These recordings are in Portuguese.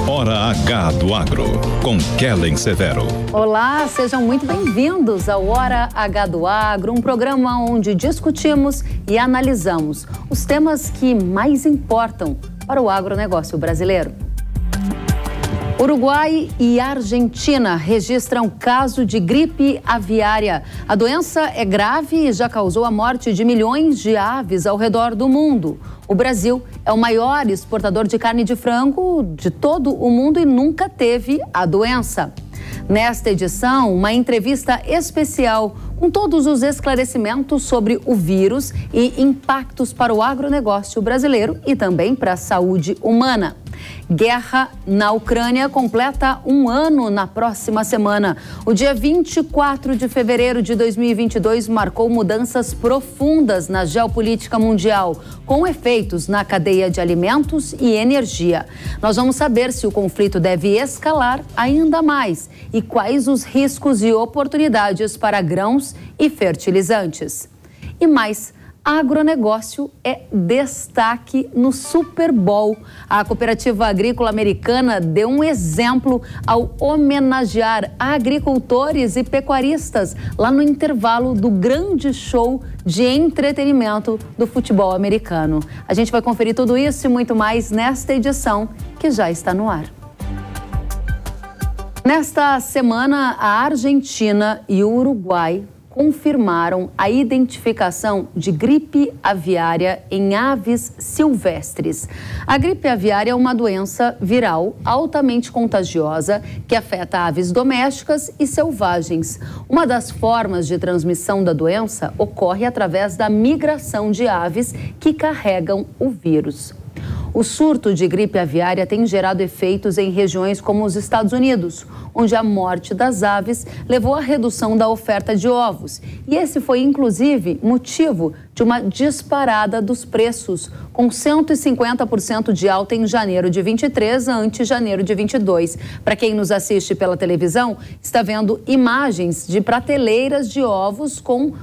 Hora H do Agro, com Kellen Severo. Olá, sejam muito bem-vindos ao Hora H do Agro, um programa onde discutimos e analisamos os temas que mais importam para o agronegócio brasileiro. Uruguai e Argentina registram caso de gripe aviária. A doença é grave e já causou a morte de milhões de aves ao redor do mundo. O Brasil é o maior exportador de carne de frango de todo o mundo e nunca teve a doença. Nesta edição, uma entrevista especial com todos os esclarecimentos sobre o vírus e impactos para o agronegócio brasileiro e também para a saúde humana. Guerra na Ucrânia completa um ano na próxima semana. O dia 24 de fevereiro de 2022 marcou mudanças profundas na geopolítica mundial, com efeitos na cadeia de alimentos e energia. Nós vamos saber se o conflito deve escalar ainda mais e quais os riscos e oportunidades para grãos e fertilizantes. E mais, agronegócio é destaque no Super Bowl. A Cooperativa Agrícola Americana deu um exemplo ao homenagear agricultores e pecuaristas lá no intervalo do grande show de entretenimento do futebol americano. A gente vai conferir tudo isso e muito mais nesta edição que já está no ar. Nesta semana, a Argentina e o Uruguai confirmaram a identificação de gripe aviária em aves silvestres. A gripe aviária é uma doença viral altamente contagiosa que afeta aves domésticas e selvagens. Uma das formas de transmissão da doença ocorre através da migração de aves que carregam o vírus. O surto de gripe aviária tem gerado efeitos em regiões como os Estados Unidos, onde a morte das aves levou à redução da oferta de ovos. E esse foi, inclusive, motivo de uma disparada dos preços, com 150% de alta em janeiro de 23 ante janeiro de 22. Para quem nos assiste pela televisão, está vendo imagens de prateleiras de ovos com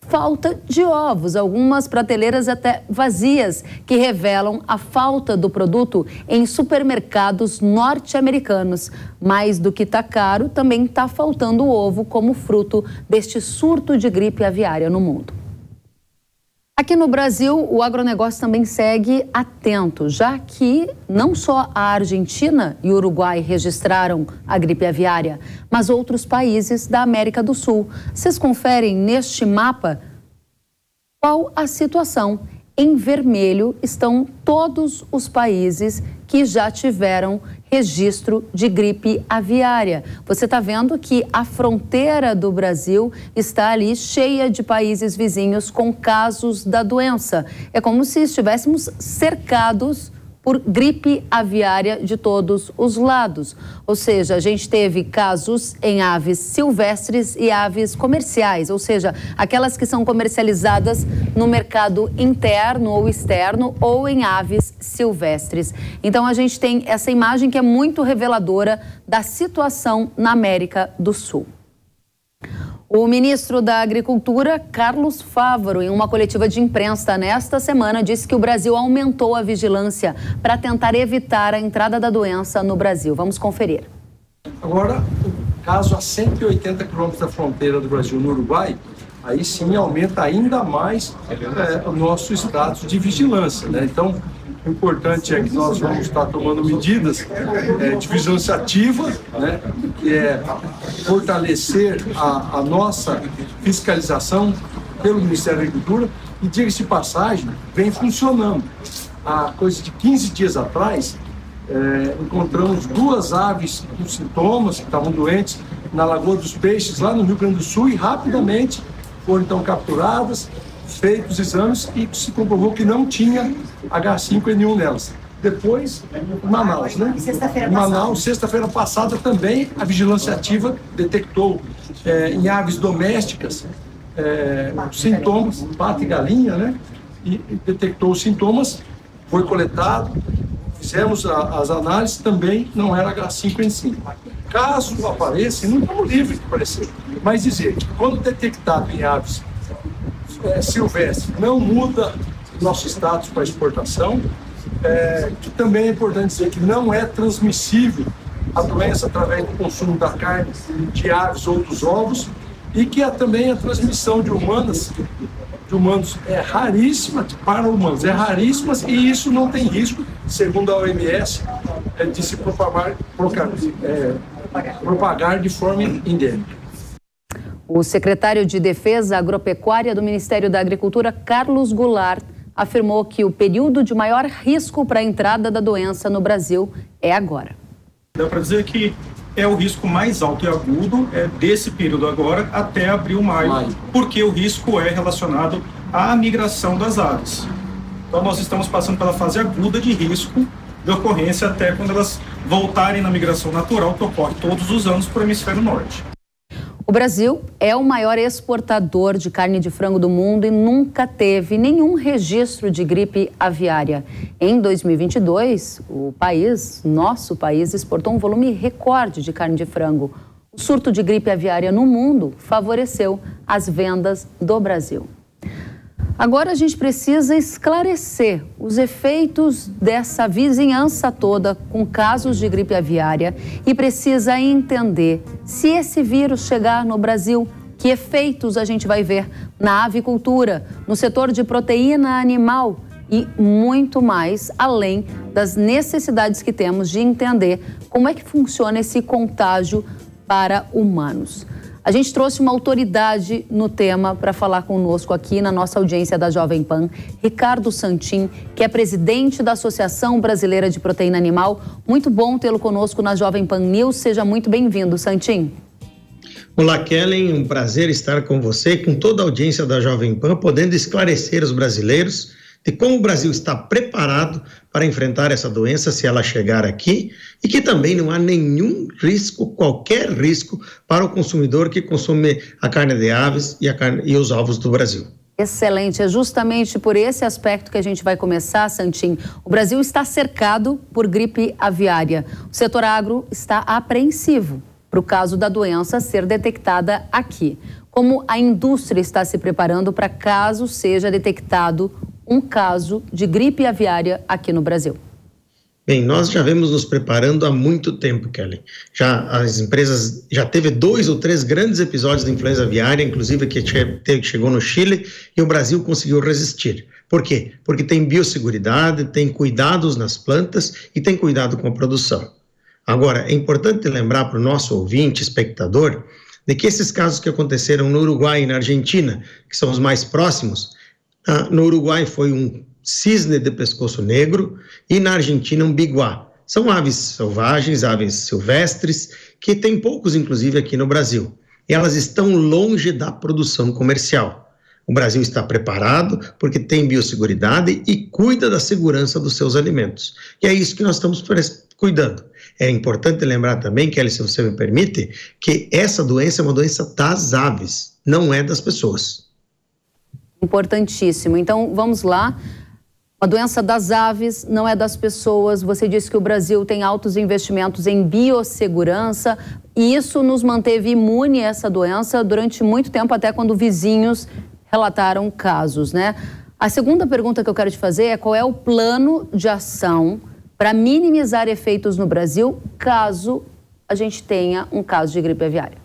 falta de ovos, algumas prateleiras até vazias, que revelam a falta do produto em supermercados norte-americanos. Mais do que está caro, também está faltando ovo como fruto deste surto de gripe aviária no mundo. Aqui no Brasil, o agronegócio também segue atento, já que não só a Argentina e o Uruguai registraram a gripe aviária, mas outros países da América do Sul. Vocês conferem neste mapa qual a situação. Em vermelho estão todos os países que já tiveram registro de gripe aviária. Você está vendo que a fronteira do Brasil está ali cheia de países vizinhos com casos da doença. É como se estivéssemos cercados por gripe aviária de todos os lados. Ou seja, a gente teve casos em aves silvestres e aves comerciais, ou seja, aquelas que são comercializadas no mercado interno ou externo ou em aves silvestres. Então a gente tem essa imagem que é muito reveladora da situação na América do Sul. O ministro da Agricultura, Carlos Fávaro, em uma coletiva de imprensa nesta semana, disse que o Brasil aumentou a vigilância para tentar evitar a entrada da doença no Brasil. Vamos conferir. Agora, caso a 180 quilômetros da fronteira do Brasil no Uruguai, aí sim aumenta ainda mais o nosso status de vigilância, né? Então, o importante é que nós vamos estar tomando medidas de vigilância ativa, né, que é fortalecer a nossa fiscalização pelo Ministério da Agricultura e, diga-se de passagem, vem funcionando. Há coisa de 15 dias atrás, encontramos 2 aves com sintomas que estavam doentes na Lagoa dos Peixes, lá no Rio Grande do Sul, e rapidamente foram então capturadas, feitos exames e se comprovou que não tinha H5 em nenhum delas. Depois, Manaus, né? Manaus, sexta-feira passada também, a vigilância ativa detectou em aves domésticas sintomas, pato e galinha, né? E detectou os sintomas, foi coletado, fizemos as análises, também não era H5N5. Caso apareça, não estamos livres de aparecer, mas dizer que quando detectado em aves silvestres, não muda nosso status para exportação, que também é importante dizer que não é transmissível a doença através do consumo da carne de aves ou dos ovos, e que também a transmissão de humanos é raríssima para humanos, é raríssima, e isso não tem risco, segundo a OMS, de se propagar de forma endêmica. O secretário de Defesa Agropecuária do Ministério da Agricultura, Carlos Goulart, afirmou que o período de maior risco para a entrada da doença no Brasil é agora. Dá para dizer que é o risco mais alto e agudo desse período agora até abril, maio, porque o risco é relacionado à migração das aves. Então nós estamos passando pela fase aguda de risco de ocorrência até quando elas voltarem na migração natural, que ocorre todos os anos para o hemisfério norte. O Brasil é o maior exportador de carne de frango do mundo e nunca teve nenhum registro de gripe aviária. Em 2022, nosso país, exportou um volume recorde de carne de frango. O surto de gripe aviária no mundo favoreceu as vendas do Brasil. Agora a gente precisa esclarecer os efeitos dessa vizinhança toda com casos de gripe aviária e precisa entender se esse vírus chegar no Brasil, que efeitos a gente vai ver na avicultura, no setor de proteína animal e muito mais, além das necessidades que temos de entender como é que funciona esse contágio para humanos. A gente trouxe uma autoridade no tema para falar conosco aqui na nossa audiência da Jovem Pan, Ricardo Santin, que é presidente da Associação Brasileira de Proteína Animal. Muito bom tê-lo conosco na Jovem Pan News. Seja muito bem-vindo, Santin. Olá, Kellen. Um prazer estar com você e com toda a audiência da Jovem Pan, podendo esclarecer os brasileiros de como o Brasil está preparado para enfrentar essa doença se ela chegar aqui e que também não há nenhum risco, qualquer risco para o consumidor que consome a carne de aves e os ovos do Brasil. Excelente, é justamente por esse aspecto que a gente vai começar, Santin. O Brasil está cercado por gripe aviária. O setor agro está apreensivo para o caso da doença ser detectada aqui. Como a indústria está se preparando para caso seja detectado um caso de gripe aviária aqui no Brasil? Bem, nós já vemos nos preparando há muito tempo, Kelly. As empresas já teve 2 ou 3 grandes episódios de influenza aviária, inclusive que chegou no Chile, e o Brasil conseguiu resistir. Por quê? Porque tem biosseguridade, tem cuidados nas plantas e tem cuidado com a produção. Agora, é importante lembrar para o nosso ouvinte, espectador, de que esses casos que aconteceram no Uruguai e na Argentina, que são os mais próximos, no Uruguai foi um cisne de pescoço negro e na Argentina um biguá. São aves selvagens, aves silvestres, que tem poucos inclusive aqui no Brasil. E elas estão longe da produção comercial. O Brasil está preparado porque tem biosseguridade e cuida da segurança dos seus alimentos. E é isso que nós estamos cuidando. É importante lembrar também, Kelly, se você me permite, que essa doença é uma doença das aves, não é das pessoas. Importantíssimo. Então, vamos lá. A doença das aves não é das pessoas. Você disse que o Brasil tem altos investimentos em biossegurança e isso nos manteve imune a essa doença durante muito tempo, até quando vizinhos relataram casos, né? A segunda pergunta que eu quero te fazer é qual é o plano de ação para minimizar efeitos no Brasil caso a gente tenha um caso de gripe aviária?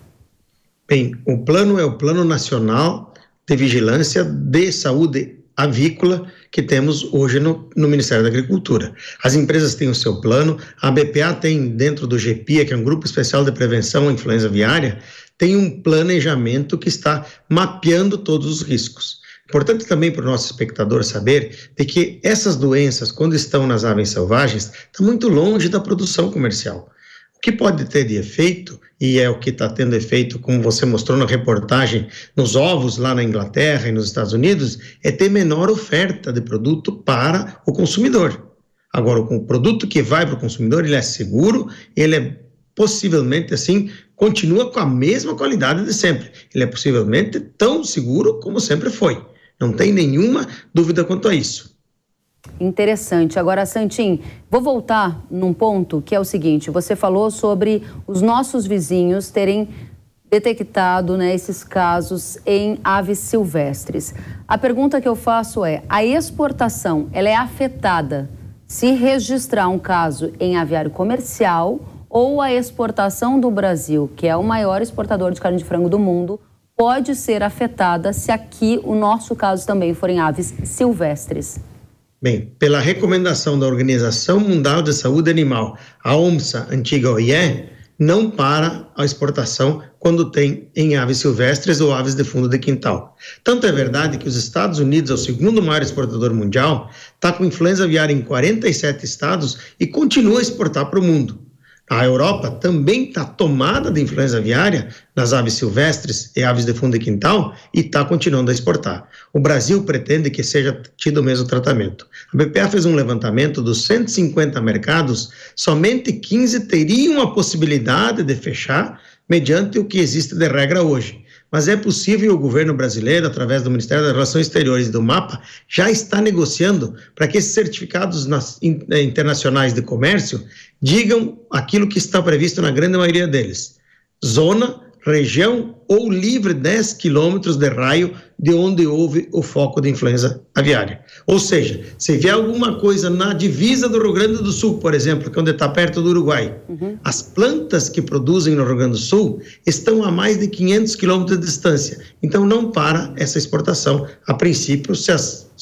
Bem, o plano é o Plano Nacional de Vigilância de Saúde Avícola que temos hoje no Ministério da Agricultura. As empresas têm o seu plano, a BPA tem dentro do GPIA, que é um Grupo Especial de Prevenção à Influenza Aviária, tem um planejamento que está mapeando todos os riscos. Importante também para o nosso espectador saber de que essas doenças, quando estão nas aves selvagens, estão muito longe da produção comercial. O que pode ter de efeito, e é o que está tendo efeito, como você mostrou na reportagem, nos ovos lá na Inglaterra e nos Estados Unidos, é ter menor oferta de produto para o consumidor. Agora, o produto que vai para o consumidor, ele é seguro, ele é possivelmente, assim, continua com a mesma qualidade de sempre. Ele é possivelmente tão seguro como sempre foi. Não tem nenhuma dúvida quanto a isso. Interessante. Agora, Santin, vou voltar num ponto que é o seguinte, você falou sobre os nossos vizinhos terem detectado, né, esses casos em aves silvestres. A pergunta que eu faço é, a exportação, ela é afetada se registrar um caso em aviário comercial ou a exportação do Brasil, que é o maior exportador de carne de frango do mundo, pode ser afetada se aqui o nosso caso também for em aves silvestres? Bem, pela recomendação da Organização Mundial de Saúde Animal, a OMSA, antiga OIE, não para a exportação quando tem em aves silvestres ou aves de fundo de quintal. Tanto é verdade que os Estados Unidos, é o segundo maior exportador mundial, está com influenza aviária em 47 estados e continua a exportar para o mundo. A Europa também está tomada de influenza aviária nas aves silvestres e aves de fundo de quintal e está continuando a exportar. O Brasil pretende que seja tido o mesmo tratamento. A BPA fez um levantamento dos 150 mercados, somente 15 teriam a possibilidade de fechar mediante o que existe de regra hoje. Mas é possível, o governo brasileiro, através do Ministério das Relações Exteriores e do MAPA, já está negociando para que esses certificados internacionais de comércio digam aquilo que está previsto na grande maioria deles. Zona, região ou livre 10 quilômetros de raio de onde houve o foco de influenza aviária. Ou seja, se vier alguma coisa na divisa do Rio Grande do Sul, por exemplo, que é onde está perto do Uruguai, as plantas que produzem no Rio Grande do Sul estão a mais de 500 quilômetros de distância. Então não para essa exportação, a princípio, se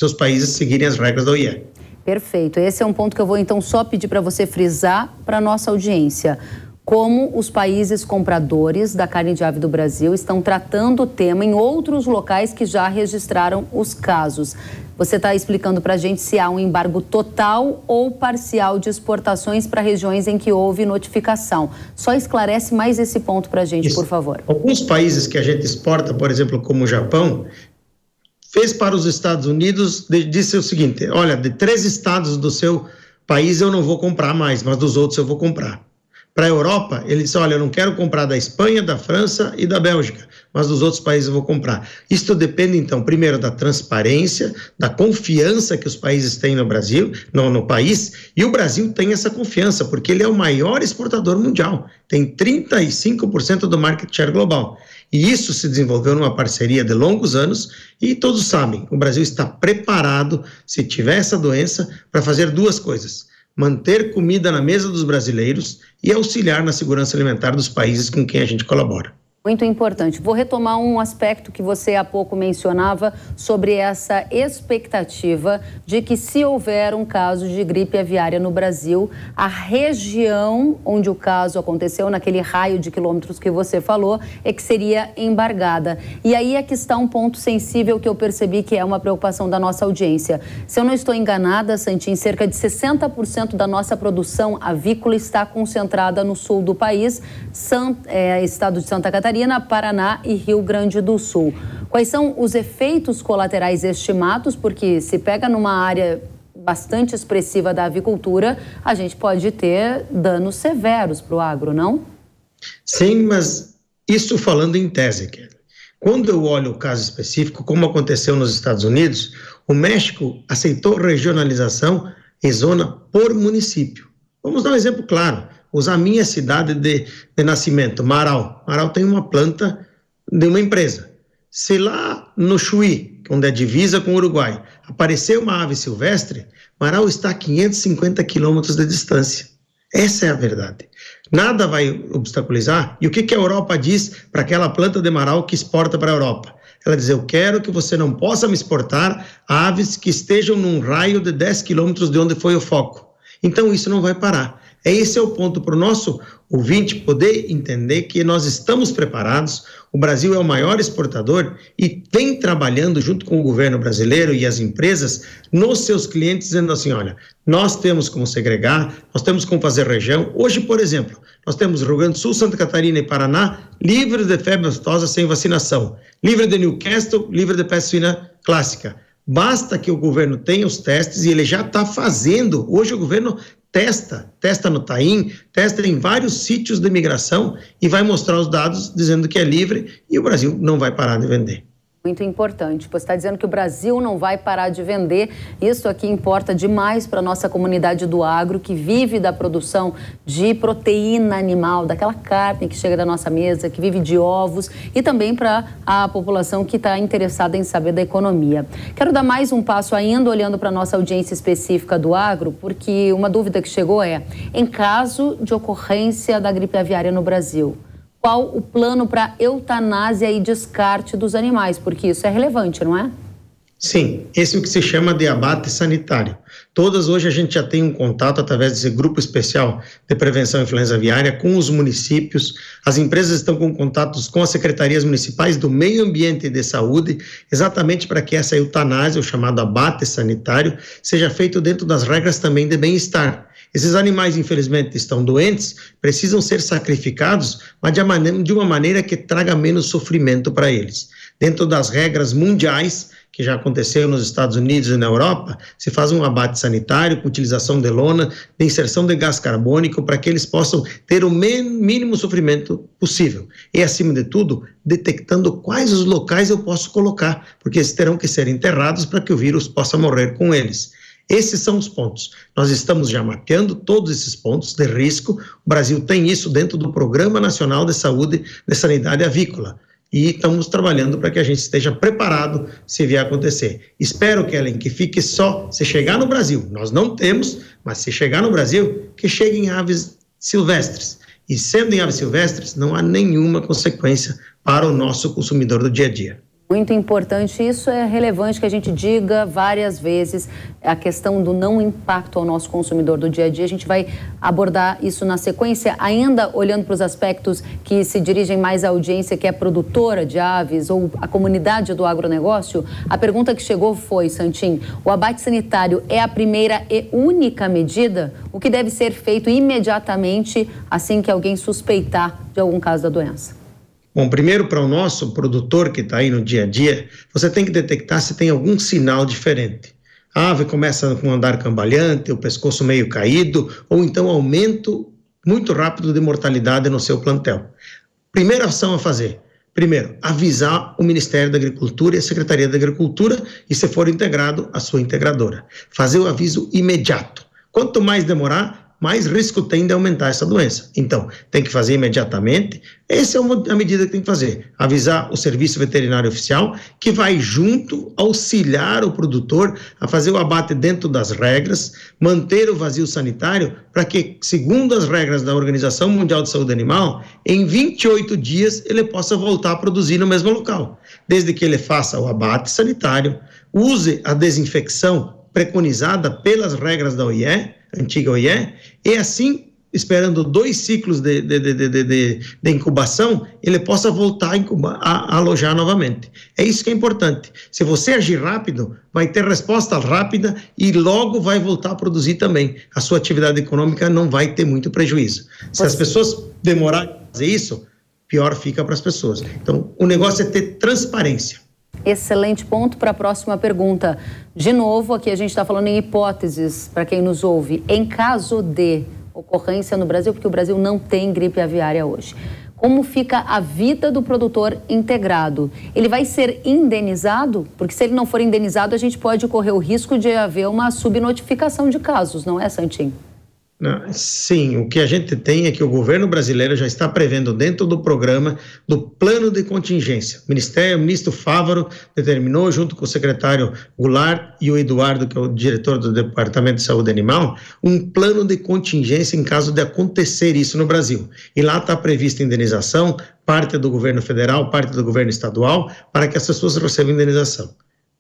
os países seguirem as regras da OIE. Perfeito. Esse é um ponto que eu vou então só pedir para você frisar para a nossa audiência. Como os países compradores da carne de ave do Brasil estão tratando o tema em outros locais que já registraram os casos. Você está explicando para a gente se há um embargo total ou parcial de exportações para regiões em que houve notificação. Só esclarece mais esse ponto para a gente, por favor. Alguns países que a gente exporta, por exemplo, como o Japão, fez para os Estados Unidos, disse o seguinte, olha, de 3 estados do seu país eu não vou comprar mais, mas dos outros eu vou comprar. Para a Europa, ele disse, olha, eu não quero comprar da Espanha, da França e da Bélgica, mas dos outros países eu vou comprar. Isto depende, então, primeiro da transparência, da confiança que os países têm no Brasil, no país, e o Brasil tem essa confiança, porque ele é o maior exportador mundial, tem 35% do market share global. E isso se desenvolveu numa parceria de longos anos e todos sabem, o Brasil está preparado, se tiver essa doença, para fazer 2 coisas. Manter comida na mesa dos brasileiros e auxiliar na segurança alimentar dos países com quem a gente colabora. Muito importante. Vou retomar um aspecto que você há pouco mencionava sobre essa expectativa de que se houver um caso de gripe aviária no Brasil, a região onde o caso aconteceu, naquele raio de quilômetros que você falou, é que seria embargada. E aí é que está um ponto sensível que eu percebi que é uma preocupação da nossa audiência. Se eu não estou enganada, Santin, cerca de 60% da nossa produção avícola está concentrada no sul do país, estado de Santa Catarina, Paraná e Rio Grande do Sul. Quais são os efeitos colaterais estimados? Porque se pega numa área bastante expressiva da avicultura, a gente pode ter danos severos para o agro, não? Sim, mas isso falando em tese, Kelly. Quando eu olho o caso específico, como aconteceu nos Estados Unidos, o México aceitou regionalização em zona por município. Vamos dar um exemplo claro. Usar a minha cidade de nascimento, Marau. Marau tem uma planta de uma empresa. Se lá no Chuí, onde é divisa com o Uruguai, aparecer uma ave silvestre, Marau está a 550 quilômetros de distância. Essa é a verdade. Nada vai obstaculizar. E o que a Europa diz para aquela planta de Marau que exporta para a Europa? Ela diz, eu quero que você não possa me exportar aves que estejam num raio de 10 quilômetros de onde foi o foco. Então isso não vai parar. Esse é o ponto para o nosso ouvinte poder entender que nós estamos preparados, o Brasil é o maior exportador e vem trabalhando junto com o governo brasileiro e as empresas nos seus clientes, dizendo assim, olha, nós temos como segregar, nós temos como fazer região. Hoje, por exemplo, nós temos Rio Grande do Sul, Santa Catarina e Paraná livres de febre aftosa sem vacinação, livre de Newcastle, livre de peste suína clássica. Basta que o governo tenha os testes e ele já está fazendo. Hoje o governo testa no Taim, testa em vários sítios de imigração e vai mostrar os dados dizendo que é livre e o Brasil não vai parar de vender. Muito importante. Você está dizendo que o Brasil não vai parar de vender. Isso aqui importa demais para a nossa comunidade do agro, que vive da produção de proteína animal, daquela carne que chega da nossa mesa, que vive de ovos, e também para a população que está interessada em saber da economia. Quero dar mais um passo ainda, olhando para a nossa audiência específica do agro, porque uma dúvida que chegou é, em caso de ocorrência da gripe aviária no Brasil, qual o plano para eutanásia e descarte dos animais? Porque isso é relevante, não é? Sim, esse é o que se chama de abate sanitário. Todas hoje a gente já tem um contato através desse grupo especial de prevenção à influenza aviária com os municípios. As empresas estão com contatos com as secretarias municipais do meio ambiente e de saúde, exatamente para que essa eutanásia, o chamado abate sanitário, seja feito dentro das regras também de bem-estar. Esses animais, infelizmente, estão doentes, precisam ser sacrificados, mas de uma maneira que traga menos sofrimento para eles. Dentro das regras mundiais, que já aconteceu nos Estados Unidos e na Europa, se faz um abate sanitário com utilização de lona, de inserção de gás carbônico, para que eles possam ter o mínimo sofrimento possível. E, acima de tudo, detectando quais os locais eu posso colocar, porque eles terão que ser enterrados para que o vírus possa morrer com eles. Esses são os pontos. Nós estamos já mapeando todos esses pontos de risco. O Brasil tem isso dentro do Programa Nacional de Saúde de Sanidade Avícola. E estamos trabalhando para que a gente esteja preparado se vier a acontecer. Espero, Kellen, que fique só se chegar no Brasil. Nós não temos, mas se chegar no Brasil, que cheguem aves silvestres. E sendo em aves silvestres, não há nenhuma consequência para o nosso consumidor do dia a dia. Muito importante, isso é relevante que a gente diga várias vezes, a questão do não impacto ao nosso consumidor do dia a dia. A gente vai abordar isso na sequência, ainda olhando para os aspectos que se dirigem mais à audiência, que é produtora de aves ou a comunidade do agronegócio. A pergunta que chegou foi, Santin, o abate sanitário é a primeira e única medida? O que deve ser feito imediatamente assim que alguém suspeitar de algum caso da doença? Bom, primeiro, para o nosso produtor que está aí no dia a dia, você tem que detectar se tem algum sinal diferente. A ave começa com um andar cambalhante, o pescoço meio caído, ou então aumento muito rápido de mortalidade no seu plantel. Primeira ação a fazer, primeiro, avisar o Ministério da Agricultura e a Secretaria da Agricultura, e se for integrado, a sua integradora. Fazer o aviso imediato. Quanto mais demorar, mais risco tem de aumentar essa doença. Então, tem que fazer imediatamente. Essa é a medida que tem que fazer. Avisar o Serviço Veterinário Oficial, que vai junto auxiliar o produtor a fazer o abate dentro das regras, manter o vazio sanitário, para que, segundo as regras da Organização Mundial de Saúde Animal, em 28 dias ele possa voltar a produzir no mesmo local. Desde que ele faça o abate sanitário, use a desinfecção preconizada pelas regras da OIE, antiga OIE, e assim, esperando 2 ciclos de incubação, ele possa voltar a alojar novamente. É isso que é importante. Se você agir rápido, vai ter resposta rápida e logo vai voltar a produzir também. A sua atividade econômica não vai ter muito prejuízo. Se as pessoas demorarem a fazer isso, pior fica para as pessoas. Então, o negócio é ter transparência. Excelente ponto para a próxima pergunta. De novo, aqui a gente está falando em hipóteses, para quem nos ouve. Em caso de ocorrência no Brasil, porque o Brasil não tem gripe aviária hoje, como fica a vida do produtor integrado? Ele vai ser indenizado? Porque se ele não for indenizado, a gente pode correr o risco de haver uma subnotificação de casos, não é, Santin? Sim, o que a gente tem é que o governo brasileiro já está prevendo dentro do programa do plano de contingência. O ministro Fávaro determinou, junto com o secretário Goulart e o Eduardo, que é o diretor do Departamento de Saúde Animal, um plano de contingência em caso de acontecer isso no Brasil. E lá está prevista indenização, parte do governo federal, parte do governo estadual, para que as pessoas recebam indenização.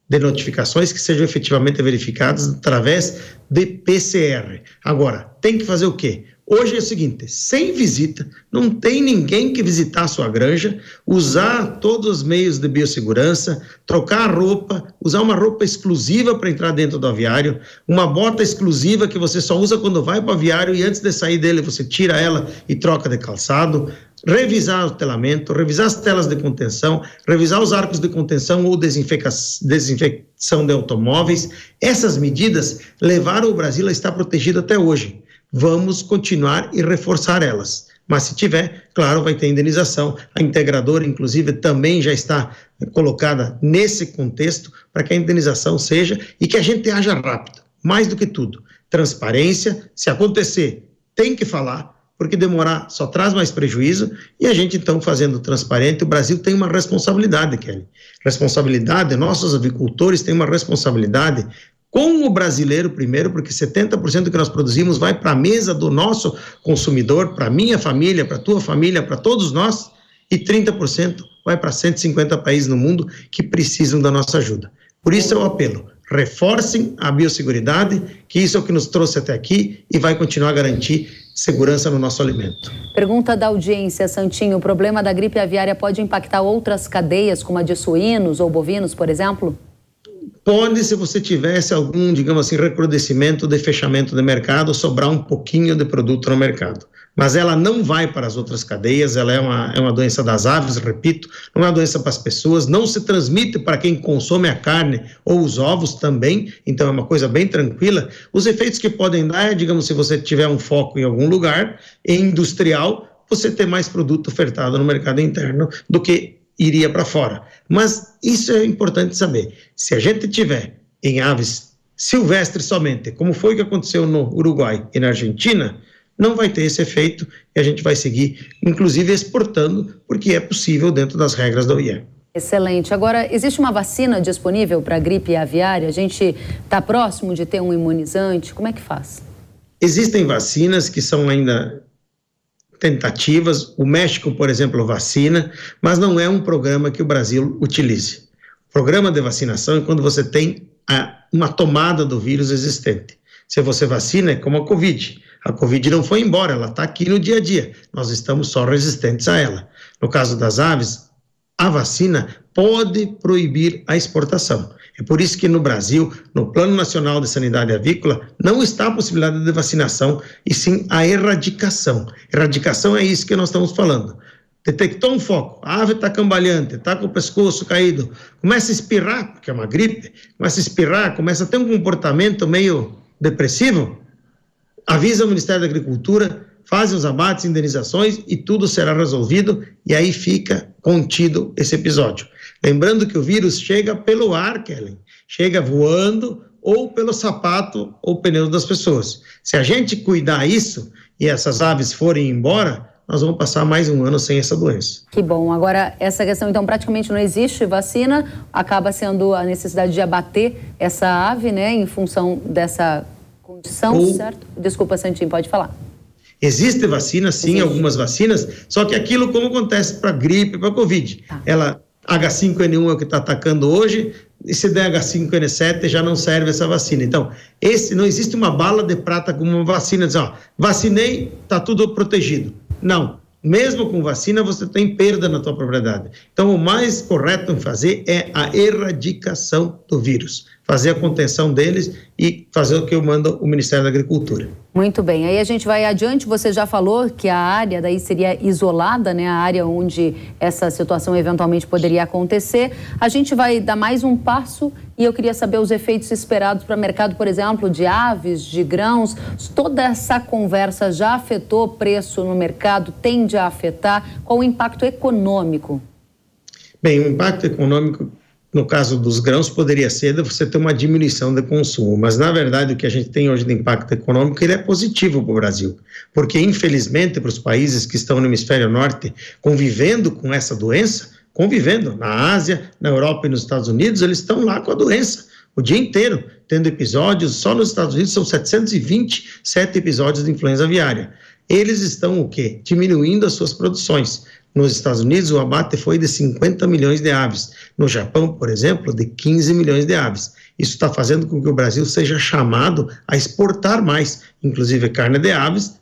De notificações que sejam efetivamente verificadas através de PCR. Agora, tem que fazer o quê? Hoje é o seguinte, sem visita, não tem ninguém que visitar a sua granja, usar todos os meios de biossegurança, trocar a roupa, usar uma roupa exclusiva para entrar dentro do aviário, uma bota exclusiva que você só usa quando vai para o aviário e antes de sair dele você tira ela e troca de calçado, revisar o telamento, revisar as telas de contenção, revisar os arcos de contenção ou desinfecção de automóveis. Essas medidas levaram o Brasil a estar protegido até hoje. Vamos continuar e reforçar elas. Mas se tiver, claro, vai ter indenização. A integradora, inclusive, também já está colocada nesse contexto para que a indenização seja e que a gente haja rápido. Mais do que tudo, transparência. Se acontecer, tem que falar, porque demorar só traz mais prejuízo, e a gente, então, fazendo transparente, o Brasil tem uma responsabilidade, Kelly. Responsabilidade, nossos avicultores têm uma responsabilidade com o brasileiro primeiro, porque 70% do que nós produzimos vai para a mesa do nosso consumidor, para a minha família, para a tua família, para todos nós, e 30% vai para 150 países no mundo que precisam da nossa ajuda. Por isso é o apelo. Reforcem a biosseguridade, que isso é o que nos trouxe até aqui e vai continuar a garantir segurança no nosso alimento. Pergunta da audiência, Santinho, o problema da gripe aviária pode impactar outras cadeias, como a de suínos ou bovinos, por exemplo? Pode, se você tivesse algum, digamos assim, recrudescimento de fechamento de mercado, sobrar um pouquinho de produto no mercado. Mas ela não vai para as outras cadeias, ela é uma doença das aves, repito, não é uma doença para as pessoas, não se transmite para quem consome a carne ou os ovos também, então é uma coisa bem tranquila. Os efeitos que podem dar é, digamos, se você tiver um foco em algum lugar, industrial, você ter mais produto ofertado no mercado interno do que iria para fora. Mas isso é importante saber. Se a gente tiver em aves silvestres somente, como foi que aconteceu no Uruguai e na Argentina, não vai ter esse efeito e a gente vai seguir, inclusive, exportando, porque é possível dentro das regras da OIE. Excelente. Agora, existe uma vacina disponível para a gripe aviária? A gente está próximo de ter um imunizante? Como é que faz? Existem vacinas que são ainda tentativas. O México, por exemplo, vacina, mas não é um programa que o Brasil utilize. O programa de vacinação é quando você tem uma tomada do vírus existente. Se você vacina, é como a Covid. A Covid não foi embora, ela está aqui no dia a dia. Nós estamos só resistentes a ela. No caso das aves, a vacina pode proibir a exportação. É por isso que no Brasil, no Plano Nacional de Sanidade Avícola, não está a possibilidade de vacinação, e sim a erradicação. Erradicação é isso que nós estamos falando. Detectou um foco, a ave está cambaleante, está com o pescoço caído, começa a espirrar, porque é uma gripe, começa a espirrar, começa a ter um comportamento meio depressivo, avisa o Ministério da Agricultura, fazem os abates, indenizações e tudo será resolvido, e aí fica contido esse episódio. Lembrando que o vírus chega pelo ar, Kellen, chega voando ou pelo sapato ou pneu das pessoas. Se a gente cuidar isso e essas aves forem embora, nós vamos passar mais um ano sem essa doença. Que bom. Agora, essa questão, então, praticamente não existe vacina, acaba sendo a necessidade de abater essa ave, né, em função dessa condição, certo? Desculpa, Santinho, pode falar. Existe vacina, sim, algumas vacinas, só que aquilo como acontece para gripe, para Covid. H5N1 é o que está atacando hoje, e se der H5N7 já não serve essa vacina. Então, não existe uma bala de prata como uma vacina, diz, vacinei, está tudo protegido. Não, mesmo com vacina você tem perda na tua propriedade. Então, o mais correto em fazer é a erradicação do vírus, fazer a contenção deles e fazer o que manda o Ministério da Agricultura. Muito bem, aí a gente vai adiante. Você já falou que a área daí seria isolada, né? A área onde essa situação eventualmente poderia acontecer. A gente vai dar mais um passo e eu queria saber os efeitos esperados para o mercado, por exemplo, de aves, de grãos. Toda essa conversa já afetou o preço no mercado? Tende a afetar? Qual o impacto econômico? Bem, o impacto econômico, no caso dos grãos, poderia ser de você ter uma diminuição de consumo, mas na verdade o que a gente tem hoje de impacto econômico, ele é positivo para o Brasil, porque infelizmente para os países que estão no hemisfério norte convivendo com essa doença, na Ásia, na Europa e nos Estados Unidos, eles estão lá com a doença o dia inteiro, tendo episódios, só nos Estados Unidos são 727 episódios de influenza aviária. Eles estão o quê? Diminuindo as suas produções. Nos Estados Unidos, o abate foi de 50 milhões de aves. No Japão, por exemplo, de 15 milhões de aves. Isso está fazendo com que o Brasil seja chamado a exportar mais, inclusive carne de aves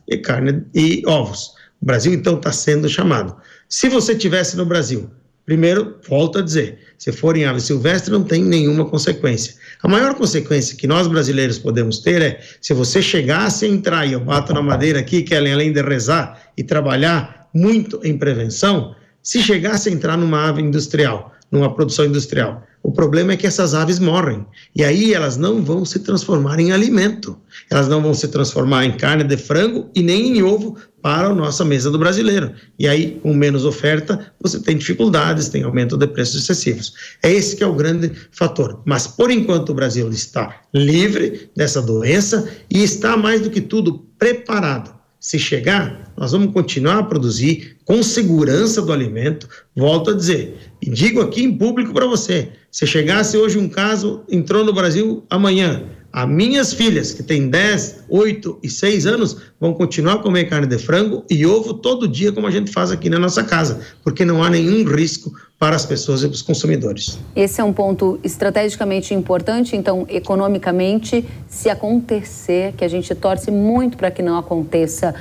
e ovos. O Brasil, então, está sendo chamado. Se você estivesse no Brasil, primeiro, volto a dizer, se for em ave silvestre, não tem nenhuma consequência. A maior consequência que nós brasileiros podemos ter é, se você chegasse a entrar, e eu bato na madeira aqui, que além de rezar e trabalhar muito em prevenção, se chegasse a entrar numa ave industrial, numa produção industrial, O problema é que essas aves morrem, e aí elas não vão se transformar em alimento, elas não vão se transformar em carne de frango e nem em ovo para a nossa mesa do brasileiro. E aí, com menos oferta, você tem dificuldades, tem aumento de preços excessivos. É esse que é o grande fator. Mas, por enquanto, o Brasil está livre dessa doença e está, mais do que tudo, preparado. Se chegar, nós vamos continuar a produzir com segurança do alimento. Volto a dizer, e digo aqui em público para você, se chegasse hoje um caso, entrou no Brasil amanhã, as minhas filhas, que têm 10, 8 e 6 anos, vão continuar a comer carne de frango e ovo todo dia, como a gente faz aqui na nossa casa, porque não há nenhum risco para as pessoas e para os consumidores. Esse é um ponto estrategicamente importante, então, economicamente, se acontecer, que a gente torce muito para que não aconteça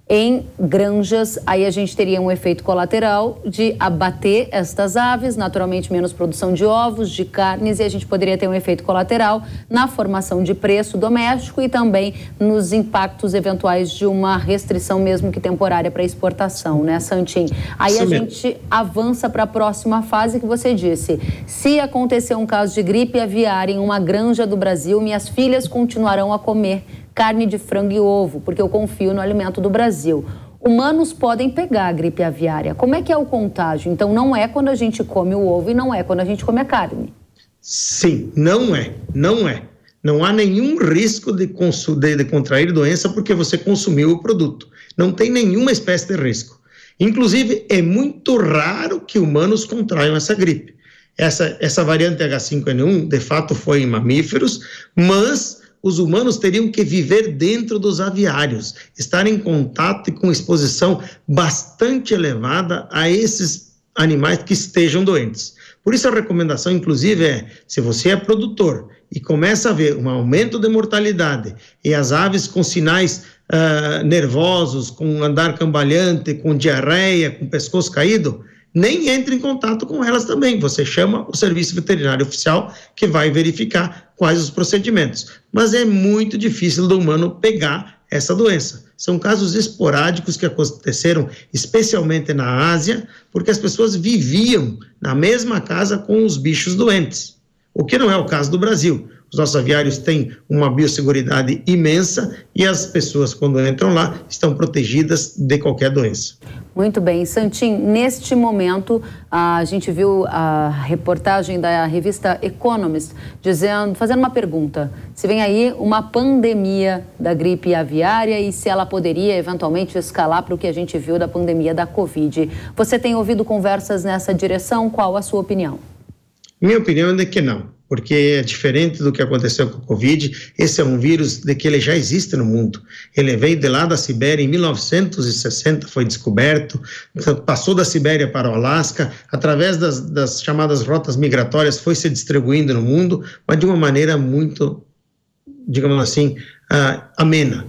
em granjas, aí a gente teria um efeito colateral de abater estas aves, naturalmente menos produção de ovos, de carnes, e a gente poderia ter um efeito colateral na formação de preço doméstico e também nos impactos eventuais de uma restrição, mesmo que temporária, para exportação, né, Santin? Aí a gente avança para a próxima fase que você disse. Se acontecer um caso de gripe aviária em uma granja do Brasil, minhas filhas continuarão a comer carne de frango e ovo, porque eu confio no alimento do Brasil. Humanos podem pegar a gripe aviária. Como é que é o contágio? Então, não é quando a gente come o ovo e não é quando a gente come a carne. Sim, não é. Não há nenhum risco de contrair doença porque você consumiu o produto. Não tem nenhuma espécie de risco. Inclusive, é muito raro que humanos contraiam essa gripe. Essa variante H5N1, de fato, foi em mamíferos, mas os humanos teriam que viver dentro dos aviários, estar em contato e com exposição bastante elevada a esses animais que estejam doentes. Por isso a recomendação, inclusive, é, se você é produtor e começa a ver um aumento de mortalidade e as aves com sinais nervosos, com andar cambalhante, com diarreia, com pescoço caído, nem entre em contato com elas também. Você chama o serviço veterinário oficial que vai verificar quais os procedimentos. Mas é muito difícil do humano pegar essa doença. São casos esporádicos que aconteceram especialmente na Ásia, porque as pessoas viviam na mesma casa com os bichos doentes, o que não é o caso do Brasil. Os nossos aviários têm uma biosseguridade imensa e as pessoas, quando entram lá, estão protegidas de qualquer doença. Muito bem. Santin, neste momento, a gente viu a reportagem da revista Economist fazendo uma pergunta. Se vem aí uma pandemia da gripe aviária e se ela poderia eventualmente escalar para o que a gente viu da pandemia da Covid. Você tem ouvido conversas nessa direção? Qual a sua opinião? Minha opinião é de que não. Porque é diferente do que aconteceu com o Covid. Esse é um vírus de que ele já existe no mundo. Ele veio de lá da Sibéria em 1960, foi descoberto, passou da Sibéria para o Alasca, através das chamadas rotas migratórias, foi se distribuindo no mundo, mas de uma maneira muito, digamos assim, amena.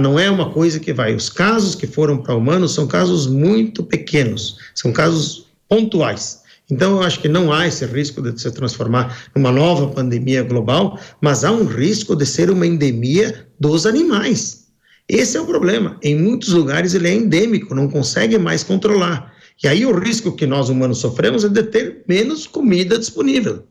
Não é uma coisa que vai. Os casos que foram para humanos são casos muito pequenos, são casos pontuais. Então, eu acho que não há esse risco de se transformar numa nova pandemia global, mas há um risco de ser uma endemia dos animais. Esse é o problema. Em muitos lugares ele é endêmico, não consegue mais controlar. E aí o risco que nós humanos sofremos é de ter menos comida disponível.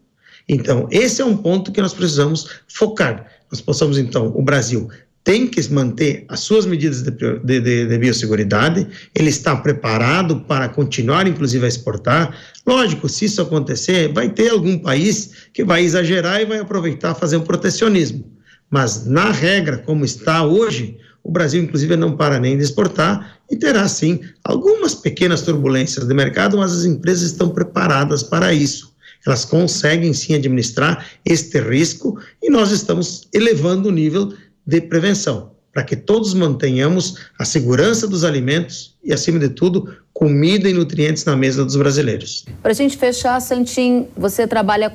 Então, esse é um ponto que nós precisamos focar. Nós possamos, então, o Brasil tem que manter as suas medidas de biosseguridade, ele está preparado para continuar, inclusive, a exportar. Lógico, se isso acontecer, vai ter algum país que vai exagerar e vai aproveitar fazer um protecionismo. Mas, na regra, como está hoje, o Brasil, inclusive, não para nem de exportar e terá, sim, algumas pequenas turbulências de mercado, mas as empresas estão preparadas para isso. Elas conseguem, sim, administrar este risco e nós estamos elevando o nível de prevenção, para que todos mantenhamos a segurança dos alimentos e, acima de tudo, comida e nutrientes na mesa dos brasileiros. Para a gente fechar, Santin, você trabalha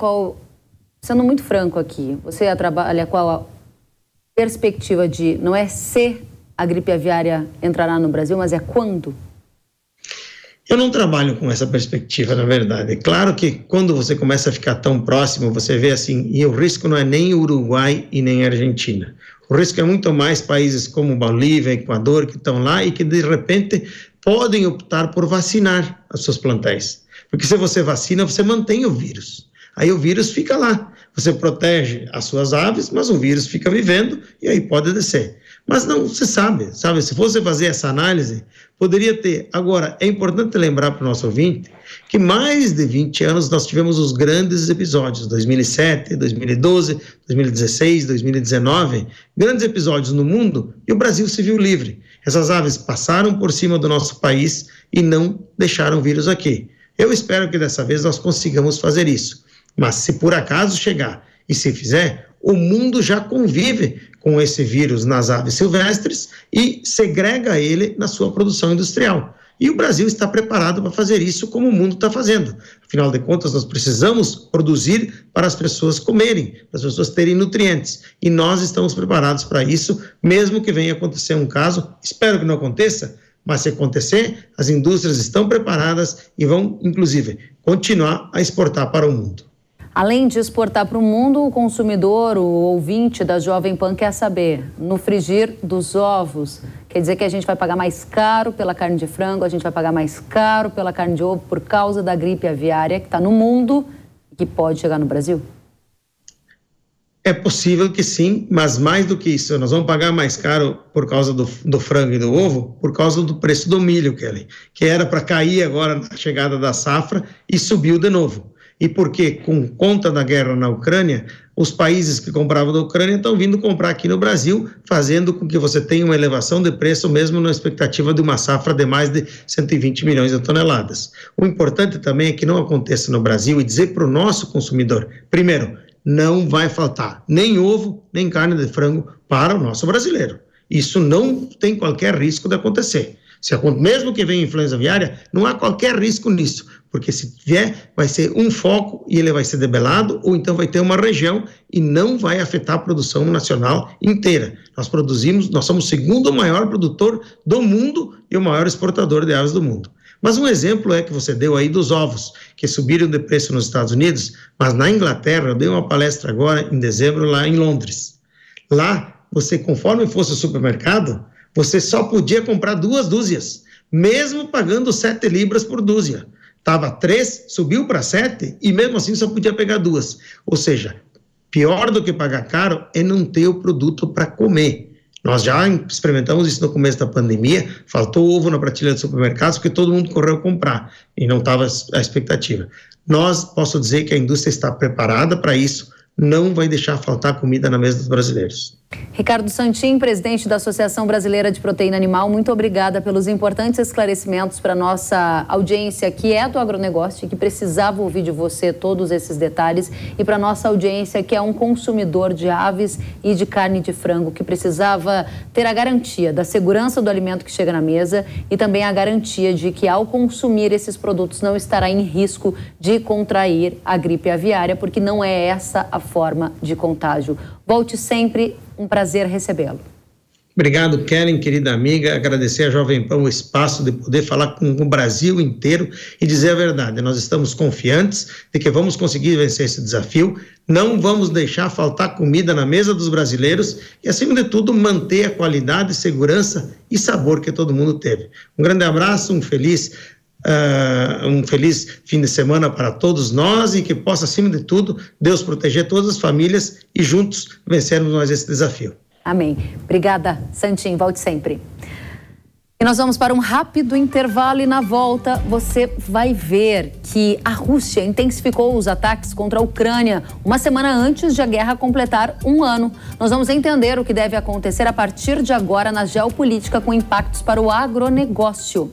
sendo muito franco aqui, você trabalha com a perspectiva de, não é se a gripe aviária entrará no Brasil, mas é quando? Eu não trabalho com essa perspectiva, na verdade. É claro que quando você começa a ficar tão próximo, você vê assim, e o risco não é nem Uruguai e nem Argentina. O risco é muito mais países como Bolívia, Equador, que estão lá e que, de repente, podem optar por vacinar os seus plantéis. Porque se você vacina, você mantém o vírus. aí o vírus fica lá. Você protege as suas aves, mas o vírus fica vivendo e aí pode descer. Mas não se sabe, se fosse fazer essa análise, poderia ter. Agora, é importante lembrar para o nosso ouvinte que mais de 20 anos nós tivemos os grandes episódios, 2007, 2012, 2016, 2019, grandes episódios no mundo e o Brasil se viu livre. Essas aves passaram por cima do nosso país e não deixaram o vírus aqui. Eu espero que dessa vez nós consigamos fazer isso. Mas se por acaso chegar e se fizer, o mundo já convive com esse vírus nas aves silvestres e segrega ele na sua produção industrial. E o Brasil está preparado para fazer isso como o mundo está fazendo. Afinal de contas, nós precisamos produzir para as pessoas comerem, para as pessoas terem nutrientes. E nós estamos preparados para isso, mesmo que venha acontecer um caso. Espero que não aconteça, mas se acontecer, as indústrias estão preparadas e vão, inclusive, continuar a exportar para o mundo. Além de exportar para o mundo, o consumidor, o ouvinte da Jovem Pan quer saber, no frigir dos ovos, quer dizer que a gente vai pagar mais caro pela carne de frango, a gente vai pagar mais caro pela carne de ovo por causa da gripe aviária que está no mundo e que pode chegar no Brasil? É possível que sim, mas mais do que isso, nós vamos pagar mais caro por causa do frango e do ovo, por causa do preço do milho, Kelly, que era para cair agora na chegada da safra e subiu de novo. E porque, com conta da guerra na Ucrânia, os países que compravam da Ucrânia estão vindo comprar aqui no Brasil, fazendo com que você tenha uma elevação de preço, mesmo na expectativa de uma safra de mais de 120 milhões de toneladas. O importante também é que não aconteça no Brasil e dizer para o nosso consumidor, primeiro, não vai faltar nem ovo, nem carne de frango para o nosso brasileiro. Isso não tem qualquer risco de acontecer. Mesmo que venha influenza aviária, não há qualquer risco nisso, porque se vier, vai ser um foco e ele vai ser debelado, ou então vai ter uma região e não vai afetar a produção nacional inteira. Nós somos o segundo maior produtor do mundo e o maior exportador de aves do mundo. Mas um exemplo é que você deu aí dos ovos, que subiram de preço nos Estados Unidos, mas na Inglaterra, eu dei uma palestra agora em dezembro lá em Londres. Lá, você, conforme fosse o supermercado, você só podia comprar 2 dúzias, mesmo pagando 7 libras por dúzia. Estava 3, subiu para 7 e mesmo assim só podia pegar 2. Ou seja, pior do que pagar caro é não ter o produto para comer. Nós já experimentamos isso no começo da pandemia, faltou ovo na prateleira dos supermercados porque todo mundo correu comprar e não estava a expectativa. Posso dizer que a indústria está preparada para isso, não vai deixar faltar comida na mesa dos brasileiros. Ricardo Santin, presidente da Associação Brasileira de Proteína Animal, muito obrigada pelos importantes esclarecimentos para a nossa audiência que é do agronegócio e que precisava ouvir de você todos esses detalhes, e para a nossa audiência que é um consumidor de aves e de carne de frango, que precisava ter a garantia da segurança do alimento que chega na mesa e também a garantia de que ao consumir esses produtos não estará em risco de contrair a gripe aviária, porque não é essa a forma de contágio. Volte sempre, um prazer recebê-lo. Obrigado, Kellen, querida amiga. Agradecer à Jovem Pan o espaço de poder falar com o Brasil inteiro e dizer a verdade. Nós estamos confiantes de que vamos conseguir vencer esse desafio. Não vamos deixar faltar comida na mesa dos brasileiros e, acima de tudo, manter a qualidade, segurança e sabor que todo mundo teve. Um grande abraço, um feliz fim de semana para todos nós e que possa, acima de tudo, Deus proteger todas as famílias e juntos vencermos nós esse desafio. Amém. Obrigada, Santin. Volte sempre. E nós vamos para um rápido intervalo e na volta você vai ver que a Rússia intensificou os ataques contra a Ucrânia uma semana antes de a guerra completar 1 ano. Nós vamos entender o que deve acontecer a partir de agora na geopolítica com impactos para o agronegócio.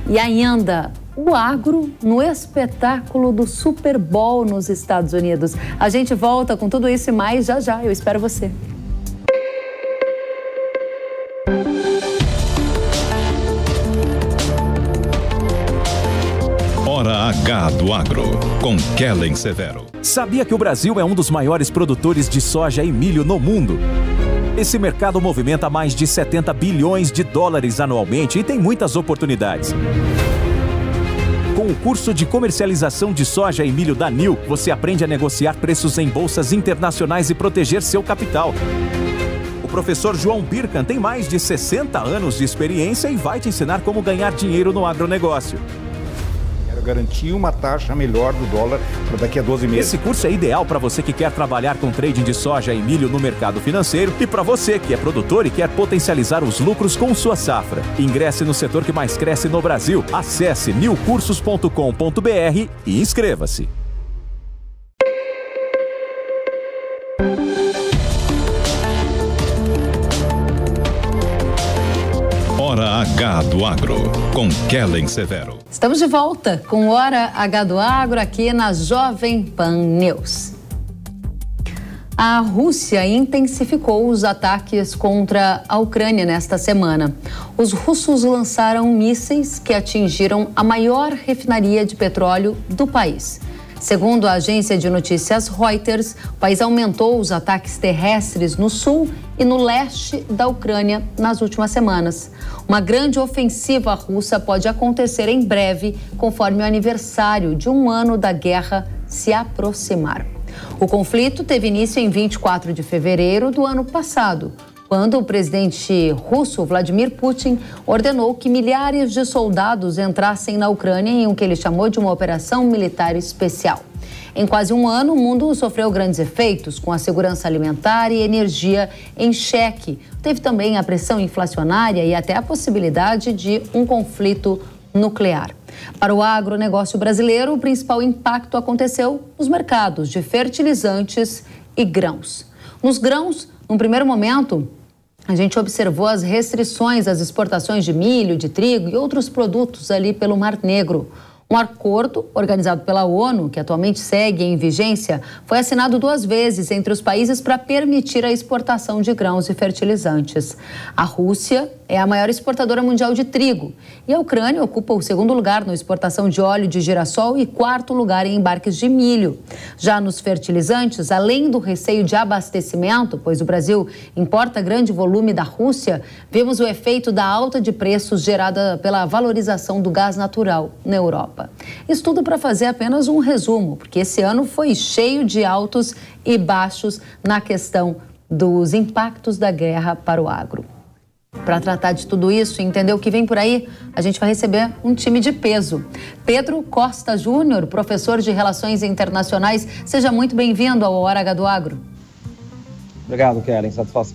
E ainda, o agro no espetáculo do Super Bowl nos Estados Unidos. A gente volta com tudo isso e mais já. Eu espero você. Hora H do Agro, com Kellen Severo. Sabia que o Brasil é um dos maiores produtores de soja e milho no mundo? Esse mercado movimenta mais de 70 bilhões de dólares anualmente e tem muitas oportunidades. Com o curso de comercialização de soja e milho da NIL, você aprende a negociar preços em bolsas internacionais e proteger seu capital. O professor João Birkan tem mais de 60 anos de experiência e vai te ensinar como ganhar dinheiro no agronegócio. garantir uma taxa melhor do dólar para daqui a 12 meses. Esse curso é ideal para você que quer trabalhar com trading de soja e milho no mercado financeiro e para você que é produtor e quer potencializar os lucros com sua safra. Ingresse no setor que mais cresce no Brasil. Acesse milcursos.com.br e inscreva-se. Hora H do Agro, com Kellen Severo. Estamos de volta com Hora H do Agro aqui na Jovem Pan News. A Rússia intensificou os ataques contra a Ucrânia nesta semana. Os russos lançaram mísseis que atingiram a maior refinaria de petróleo do país. Segundo a agência de notícias Reuters, o país aumentou os ataques terrestres no sul e no leste da Ucrânia nas últimas semanas. Uma grande ofensiva russa pode acontecer em breve, conforme o aniversário de um ano da guerra se aproximar. O conflito teve início em 24 de fevereiro do ano passado, quando o presidente russo Vladimir Putin ordenou que milhares de soldados entrassem na Ucrânia em o que ele chamou de uma operação militar especial. Em quase um ano, o mundo sofreu grandes efeitos, com a segurança alimentar e energia em xeque. Teve também a pressão inflacionária e até a possibilidade de um conflito nuclear. Para o agronegócio brasileiro, o principal impacto aconteceu nos mercados de fertilizantes e grãos. Nos grãos, num primeiro momento, a gente observou as restrições às exportações de milho, de trigo e outros produtos ali pelo Mar Negro. Um acordo organizado pela ONU, que atualmente segue em vigência, foi assinado 2 vezes entre os países para permitir a exportação de grãos e fertilizantes. A Rússia é a maior exportadora mundial de trigo e a Ucrânia ocupa o 2º lugar na exportação de óleo de girassol e 4º lugar em embarques de milho. Já nos fertilizantes, além do receio de abastecimento, pois o Brasil importa grande volume da Rússia, vemos o efeito da alta de preços gerada pela valorização do gás natural na Europa. Isso tudo para fazer apenas um resumo, porque esse ano foi cheio de altos e baixos na questão dos impactos da guerra para o agro. Para tratar de tudo isso e entender o que vem por aí, a gente vai receber um time de peso. Pedro Costa Júnior, professor de Relações Internacionais, seja muito bem-vindo ao Hora H do Agro. Obrigado, Kellen. Satisfação.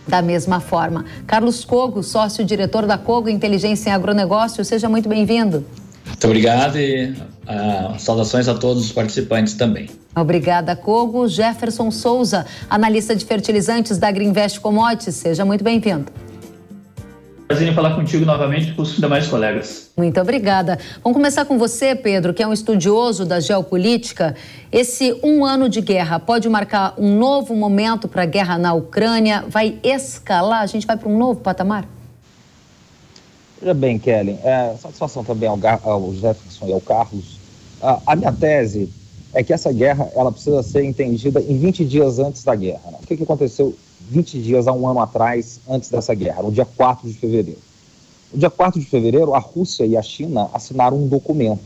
Da mesma forma, Carlos Cogo, sócio-diretor da Cogo Inteligência em Agronegócio, seja muito bem-vindo. Muito obrigado e saudações a todos os participantes também. Obrigada, Cogo. Jefferson Souza, analista de fertilizantes da Greenvest Commodities, seja muito bem-vindo. Prazer em falar contigo novamente com os demais colegas. Muito obrigada. Vamos começar com você, Pedro, que é um estudioso da geopolítica. Esse 1 ano de guerra pode marcar um novo momento para a guerra na Ucrânia? Vai escalar? A gente vai para um novo patamar? Veja bem, Kellen, satisfação também ao Jefferson e ao Carlos. A minha tese é que essa guerra ela precisa ser entendida em 20 dias antes da guerra. Né? O que aconteceu 20 dias há um ano atrás, antes dessa guerra, no dia 4 de fevereiro? No dia 4 de fevereiro, a Rússia e a China assinaram um documento.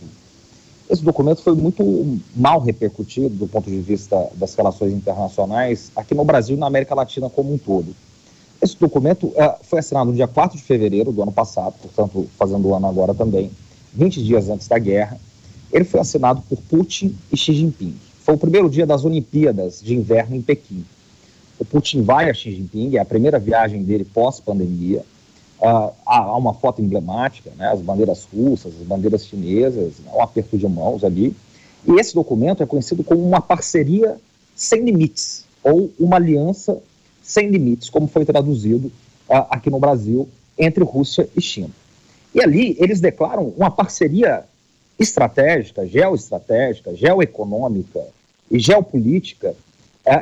Esse documento foi muito mal repercutido do ponto de vista das relações internacionais aqui no Brasil e na América Latina como um todo. Esse documento foi assinado no dia 4 de fevereiro do ano passado, portanto, fazendo o ano agora também, 20 dias antes da guerra. Ele foi assinado por Putin e Xi Jinping. Foi o primeiro dia das Olimpíadas de Inverno em Pequim. O Putin vai a Xi Jinping, é a primeira viagem dele pós-pandemia. Há uma foto emblemática, né, as bandeiras russas, as bandeiras chinesas, um aperto de mãos ali. E esse documento é conhecido como uma parceria sem limites, ou uma aliança sem limites, como foi traduzido aqui no Brasil, entre Rússia e China. E ali eles declaram uma parceria estratégica, geoeconômica e geopolítica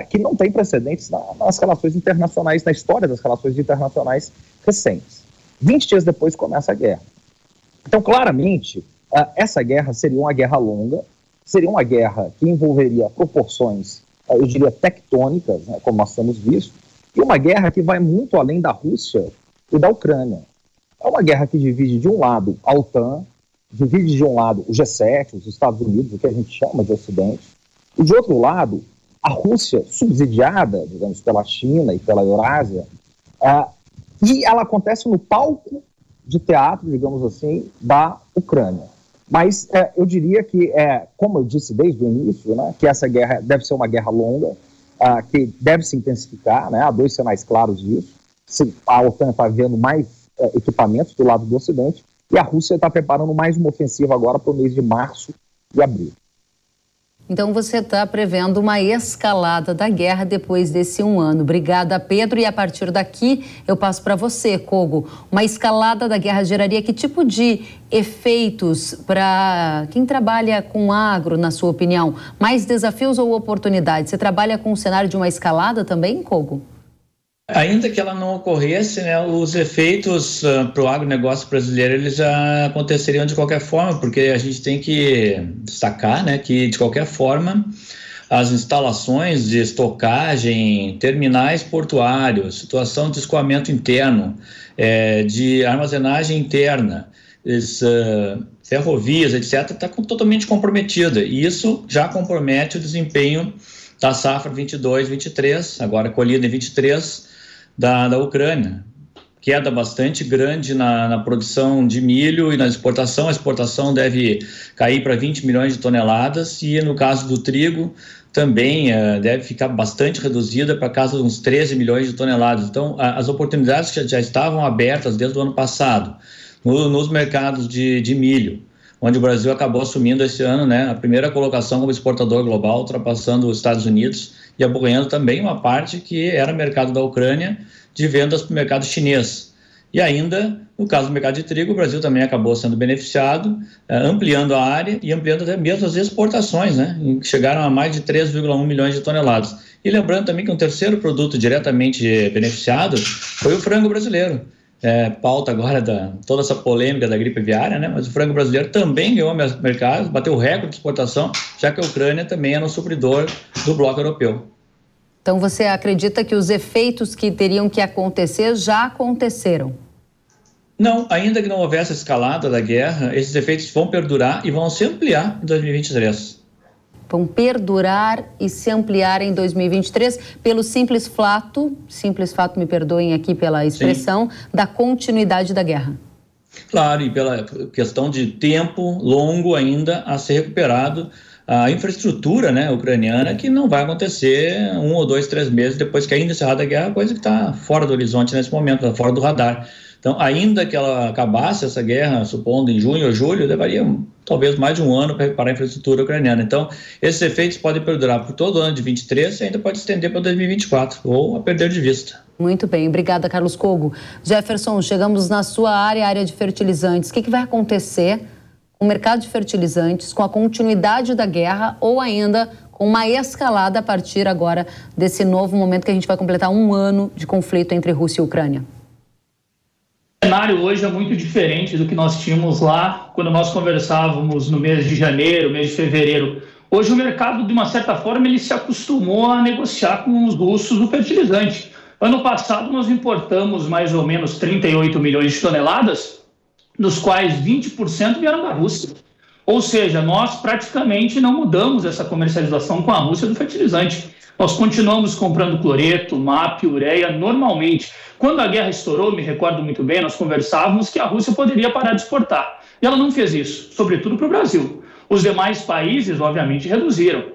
que não tem precedentes nas relações internacionais, na história das relações internacionais recentes. 20 dias depois começa a guerra. Então, claramente, essa guerra seria uma guerra longa, seria uma guerra que envolveria proporções, eu diria, tectônicas, né, como nós temos visto, e uma guerra que vai muito além da Rússia e da Ucrânia. É uma guerra que divide de um lado a OTAN, divide de um lado o G7, os Estados Unidos, o que a gente chama de Ocidente, e de outro lado a Rússia, subsidiada, digamos, pela China e pela Eurásia, e ela acontece no palco de teatro, digamos assim, da Ucrânia. Mas eu diria que, como eu disse desde o início, né, que essa guerra deve ser uma guerra longa, que deve se intensificar, né, há 2 sinais claros disso. A OTAN está vendo mais equipamentos do lado do Ocidente e a Rússia está preparando mais uma ofensiva agora para o mês de março e abril. Então você está prevendo uma escalada da guerra depois desse 1 ano. Obrigada, Pedro. E a partir daqui eu passo para você, Kogo. Uma escalada da guerra geraria que tipo de efeitos para quem trabalha com agro, na sua opinião? Mais desafios ou oportunidades? Você trabalha com o cenário de uma escalada também, Kogo? Ainda que ela não ocorresse, né, os efeitos para o agronegócio brasileiro eles já aconteceriam de qualquer forma, porque a gente tem que destacar, né, que de qualquer forma as instalações de estocagem, terminais portuários, situação de escoamento interno, de armazenagem interna, ferrovias, etc., está totalmente comprometida, e isso já compromete o desempenho da safra 22-23, agora colhida em 23, da Ucrânia. Queda bastante grande na produção de milho e na exportação. A exportação deve cair para 20 milhões de toneladas e no caso do trigo também deve ficar bastante reduzida para casa de uns 13 milhões de toneladas. Então, as oportunidades que já estavam abertas desde o ano passado nos mercados de milho, onde o Brasil acabou assumindo esse ano, né, a primeira colocação como exportador global, ultrapassando os Estados Unidos e abocanhando também uma parte que era mercado da Ucrânia de vendas para o mercado chinês. E ainda, no caso do mercado de trigo, o Brasil também acabou sendo beneficiado, ampliando a área e ampliando até mesmo as exportações, né, que chegaram a mais de 3,1 milhões de toneladas. E lembrando também que um terceiro produto diretamente beneficiado foi o frango brasileiro. Pauta agora toda essa polêmica da gripe aviária, né? Mas o frango brasileiro também ganhou mercado, bateu o recorde de exportação, já que a Ucrânia também era um supridor do bloco europeu. Então você acredita que os efeitos que teriam que acontecer já aconteceram? Não, ainda que não houvesse a escalada da guerra, esses efeitos vão perdurar e vão se ampliar em 2023. Vão perdurar e se ampliar em 2023 pelo simples fato, me perdoem aqui pela expressão, sim, da continuidade da guerra. Claro, e pela questão de tempo longo ainda a ser recuperado a infraestrutura, né, ucraniana, que não vai acontecer 1 ou 2, 3 meses depois que ainda encerrada a guerra, coisa que está fora do horizonte nesse momento, está fora do radar. Então, ainda que ela acabasse essa guerra, supondo em junho ou julho, levaria talvez mais de 1 ano para reparar a infraestrutura ucraniana. Então, esses efeitos podem perdurar por todo o ano de 23 e ainda pode estender para 2024, ou a perder de vista. Muito bem, obrigada, Carlos Kogo. Jefferson, chegamos na sua área de fertilizantes. O que vai acontecer com o mercado de fertilizantes, com a continuidade da guerra ou ainda com uma escalada a partir agora desse novo momento que a gente vai completar 1 ano de conflito entre Rússia e Ucrânia? O cenário hoje é muito diferente do que nós tínhamos lá quando nós conversávamos no mês de janeiro, mês de fevereiro. Hoje o mercado, de uma certa forma, ele se acostumou a negociar com os russos o fertilizante. Ano passado nós importamos mais ou menos 38 milhões de toneladas, dos quais 20% vieram da Rússia. Ou seja, nós praticamente não mudamos essa comercialização com a Rússia do fertilizante. Nós continuamos comprando cloreto, MAP, ureia normalmente. Quando a guerra estourou, me recordo muito bem, nós conversávamos que a Rússia poderia parar de exportar. E ela não fez isso, sobretudo para o Brasil. Os demais países, obviamente, reduziram.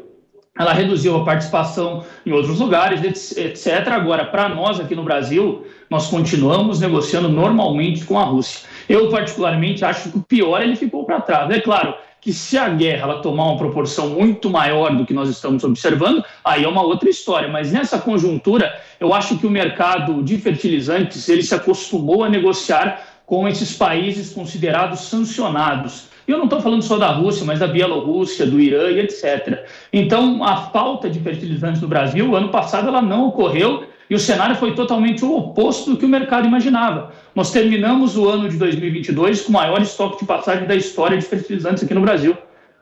Ela reduziu a participação em outros lugares, etc. Agora, para nós aqui no Brasil, nós continuamos negociando normalmente com a Rússia. Eu, particularmente, acho que o pior ele ficou para trás. É claro que se a guerra ela tomar uma proporção muito maior do que nós estamos observando, aí é uma outra história. Mas nessa conjuntura, eu acho que o mercado de fertilizantes ele se acostumou a negociar com esses países considerados sancionados. E eu não estou falando só da Rússia, mas da Bielorrússia, do Irã e etc. Então, a falta de fertilizantes no Brasil, ano passado, ela não ocorreu e o cenário foi totalmente o oposto do que o mercado imaginava. Nós terminamos o ano de 2022 com o maior estoque de passagem da história de fertilizantes aqui no Brasil.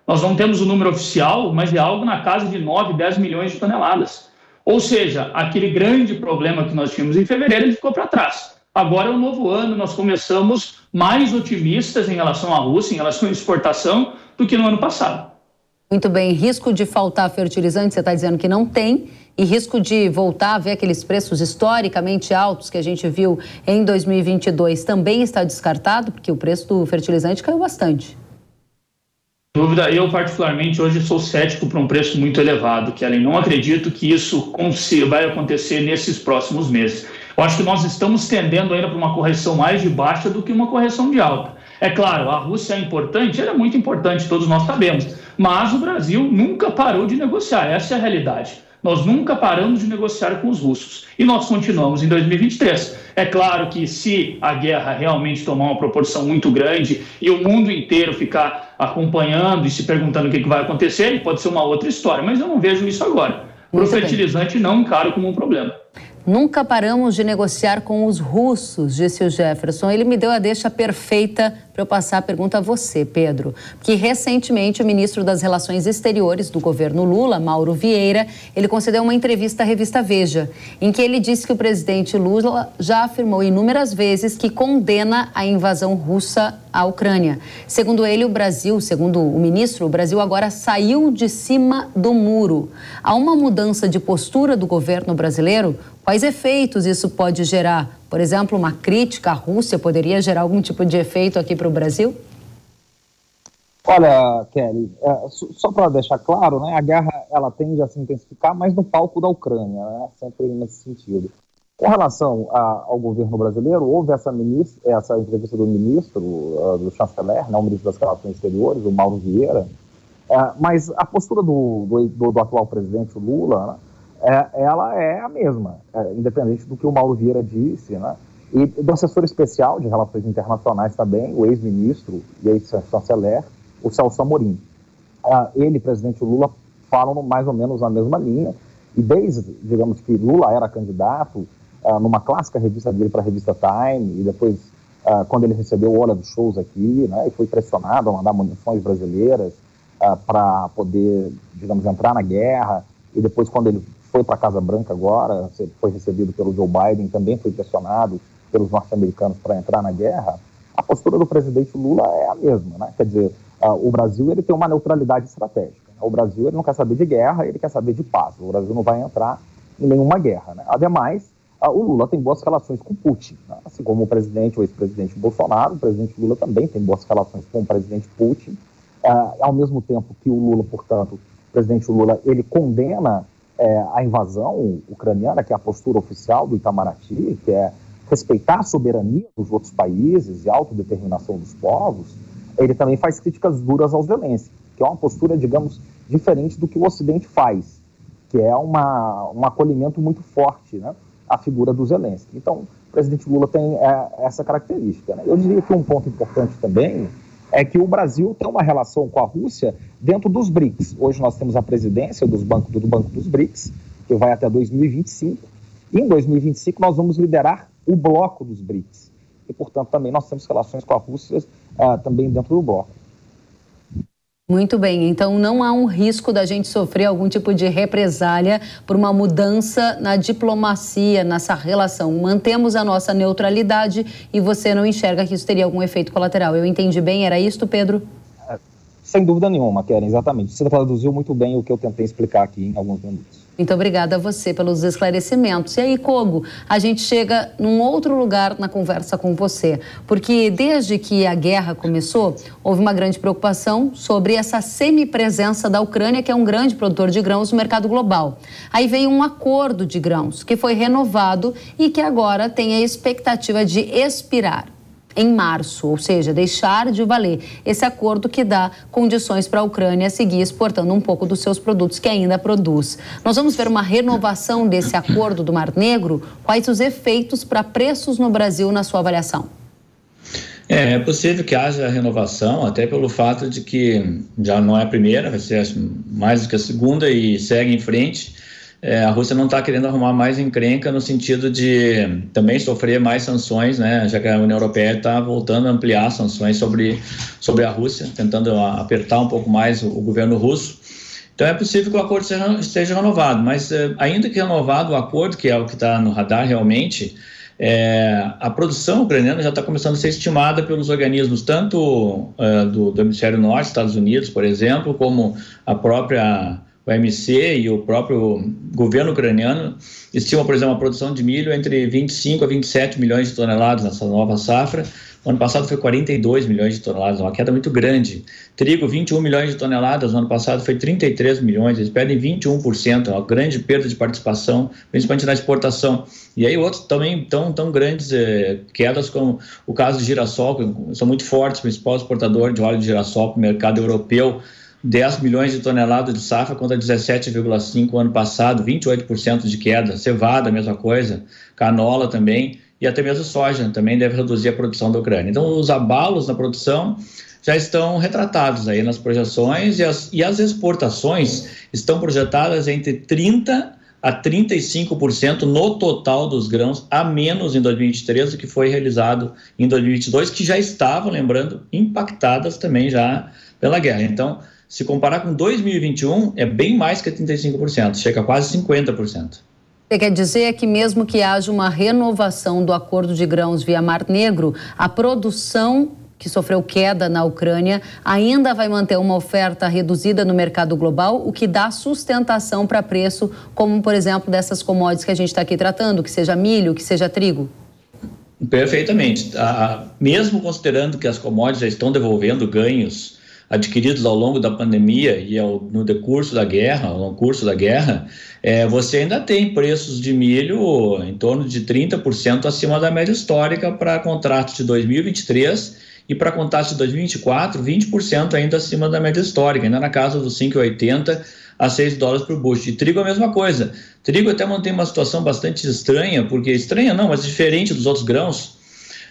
Nós não temos o número oficial, mas é algo na casa de 9, 10 milhões de toneladas. Ou seja, aquele grande problema que nós tínhamos em fevereiro, ele ficou para trás. Agora é um novo ano, nós começamos mais otimistas em relação à Rússia, em relação à exportação, do que no ano passado. Muito bem, risco de faltar fertilizante, você está dizendo que não tem, e risco de voltar a ver aqueles preços historicamente altos que a gente viu em 2022 também está descartado, porque o preço do fertilizante caiu bastante. dúvida, eu particularmente hoje sou cético para um preço muito elevado, Kellen. Não acredito que isso vai acontecer nesses próximos meses. Eu acho que nós estamos tendendo ainda para uma correção mais de baixa do que uma correção de alta. É claro, a Rússia é importante, ela é muito importante, todos nós sabemos, mas o Brasil nunca parou de negociar, essa é a realidade. Nós nunca paramos de negociar com os russos e nós continuamos em 2023. É claro que se a guerra realmente tomar uma proporção muito grande e o mundo inteiro ficar acompanhando e se perguntando o que vai acontecer, pode ser uma outra história, mas eu não vejo isso agora. Para o fertilizante não encaro como um problema. Nunca paramos de negociar com os russos, disse o Jefferson. Ele me deu a deixa perfeita para eu passar a pergunta a você, Pedro. Porque recentemente o ministro das Relações Exteriores do governo Lula, Mauro Vieira, ele concedeu uma entrevista à revista Veja, em que ele disse que o presidente Lula já afirmou inúmeras vezes que condena a invasão russa à Ucrânia. Segundo ele, o Brasil, segundo o ministro, o Brasil agora saiu de cima do muro. Há uma mudança de postura do governo brasileiro? Quais efeitos isso pode gerar? Por exemplo, uma crítica à Rússia poderia gerar algum tipo de efeito aqui para o Brasil? Olha, Kelly, só para deixar claro, né, a guerra ela tende a se intensificar mais no palco da Ucrânia, né, sempre nesse sentido. Com relação ao governo brasileiro, houve essa entrevista do ministro, do chanceler, né, o ministro das Relações Exteriores, o Mauro Vieira, mas a postura do atual presidente, o Lula, né, ela é a mesma, independente do que o Mauro Vieira disse, né? E do assessor especial de Relações Internacionais também, o ex-ministro e ex-chanceler, o Celso Amorim. Ele e o presidente Lula falam mais ou menos na mesma linha, e desde, digamos que Lula era candidato, numa clássica revista dele para a revista Time, e depois, quando ele recebeu o Olha dos Shows aqui, né, e foi pressionado a mandar munições brasileiras para poder, digamos, entrar na guerra, e depois quando ele foi para a Casa Branca agora, foi recebido pelo Joe Biden, também foi pressionado pelos norte-americanos para entrar na guerra, a postura do presidente Lula é a mesma, né? Quer dizer, o Brasil ele tem uma neutralidade estratégica. Né? O Brasil ele não quer saber de guerra, ele quer saber de paz. O Brasil não vai entrar em nenhuma guerra. Né? Ademais, o Lula tem boas relações com Putin. Né? Assim como o ex-presidente Bolsonaro, o presidente Lula também tem boas relações com o presidente Putin. Ao mesmo tempo que o Lula, portanto, o presidente Lula, ele condena a invasão ucraniana, que é a postura oficial do Itamaraty, que é respeitar a soberania dos outros países e a autodeterminação dos povos. Ele também faz críticas duras ao Zelensky, que é uma postura, digamos, diferente do que o Ocidente faz, que é um acolhimento muito forte, né, à figura do Zelensky. Então, o presidente Lula tem essa característica. Né? Eu diria que um ponto importante também é que o Brasil tem uma relação com a Rússia dentro dos BRICS. Hoje nós temos a presidência do Banco dos BRICS, que vai até 2025, e em 2025 nós vamos liderar o bloco dos BRICS. E, portanto, também nós temos relações com a Rússia também dentro do bloco. Muito bem, então não há um risco da gente sofrer algum tipo de represália por uma mudança na diplomacia, nessa relação. Mantemos a nossa neutralidade e você não enxerga que isso teria algum efeito colateral. Eu entendi bem, era isto, Pedro? Sem dúvida nenhuma, Keren, exatamente. Você traduziu muito bem o que eu tentei explicar aqui em alguns minutos. Muito obrigada a você pelos esclarecimentos. E aí, Kogo, a gente chega num outro lugar na conversa com você, porque desde que a guerra começou, houve uma grande preocupação sobre essa semipresença da Ucrânia, que é um grande produtor de grãos no mercado global. Aí veio um acordo de grãos que foi renovado e que agora tem a expectativa de expirar em março, ou seja, deixar de valer esse acordo que dá condições para a Ucrânia seguir exportando um pouco dos seus produtos que ainda produz. Nós vamos ver uma renovação desse acordo do Mar Negro. Quais os efeitos para preços no Brasil, na sua avaliação? É possível que haja renovação, até pelo fato de que já não é a primeira, vai ser mais do que a segunda e segue em frente. A Rússia não está querendo arrumar mais encrenca no sentido de também sofrer mais sanções, né? Já que a União Europeia está voltando a ampliar sanções sobre a Rússia, tentando apertar um pouco mais o governo russo. Então é possível que o acordo seja renovado, mas ainda que renovado o acordo, que é o que está no radar realmente, a produção ucraniana já está começando a ser estimada pelos organismos tanto do Hemisfério Norte, Estados Unidos, por exemplo, como a própria OMC e o próprio governo ucraniano estimam, por exemplo, a produção de milho entre 25 a 27 milhões de toneladas nessa nova safra. O ano passado foi 42 milhões de toneladas, uma queda muito grande. Trigo, 21 milhões de toneladas, no ano passado foi 33 milhões, eles perdem 21%, é uma grande perda de participação, principalmente na exportação. E aí outros também tão grandes quedas, como o caso de girassol, que são muito fortes, o principal exportador de óleo de girassol para o mercado europeu, 10 milhões de toneladas de safra contra 17,5 no ano passado, 28% de queda. Cevada, a mesma coisa, canola também, e até mesmo soja também deve reduzir a produção da Ucrânia. Então, os abalos na produção já estão retratados aí nas projeções, e as exportações estão projetadas entre 30% a 35% no total dos grãos, a menos em 2023 do que foi realizado em 2022, que já estavam, lembrando, impactadas também já pela guerra. Então, se comparar com 2021, é bem mais que 35%, chega a quase 50%. Você quer dizer que mesmo que haja uma renovação do acordo de grãos via Mar Negro, a produção que sofreu queda na Ucrânia ainda vai manter uma oferta reduzida no mercado global, o que dá sustentação para preço, como, por exemplo, dessas commodities que a gente está aqui tratando, que seja milho, que seja trigo? Perfeitamente. Mesmo considerando que as commodities já estão devolvendo ganhos adquiridos ao longo da pandemia e no decurso da guerra, ao curso da guerra, você ainda tem preços de milho em torno de 30% acima da média histórica para contratos de 2023 e para contratos de 2024, 20% ainda acima da média histórica, ainda na casa dos 5,80 a 6 dólares por bushel. E trigo é a mesma coisa. Trigo até mantém uma situação bastante estranha, porque estranha não, mas diferente dos outros grãos,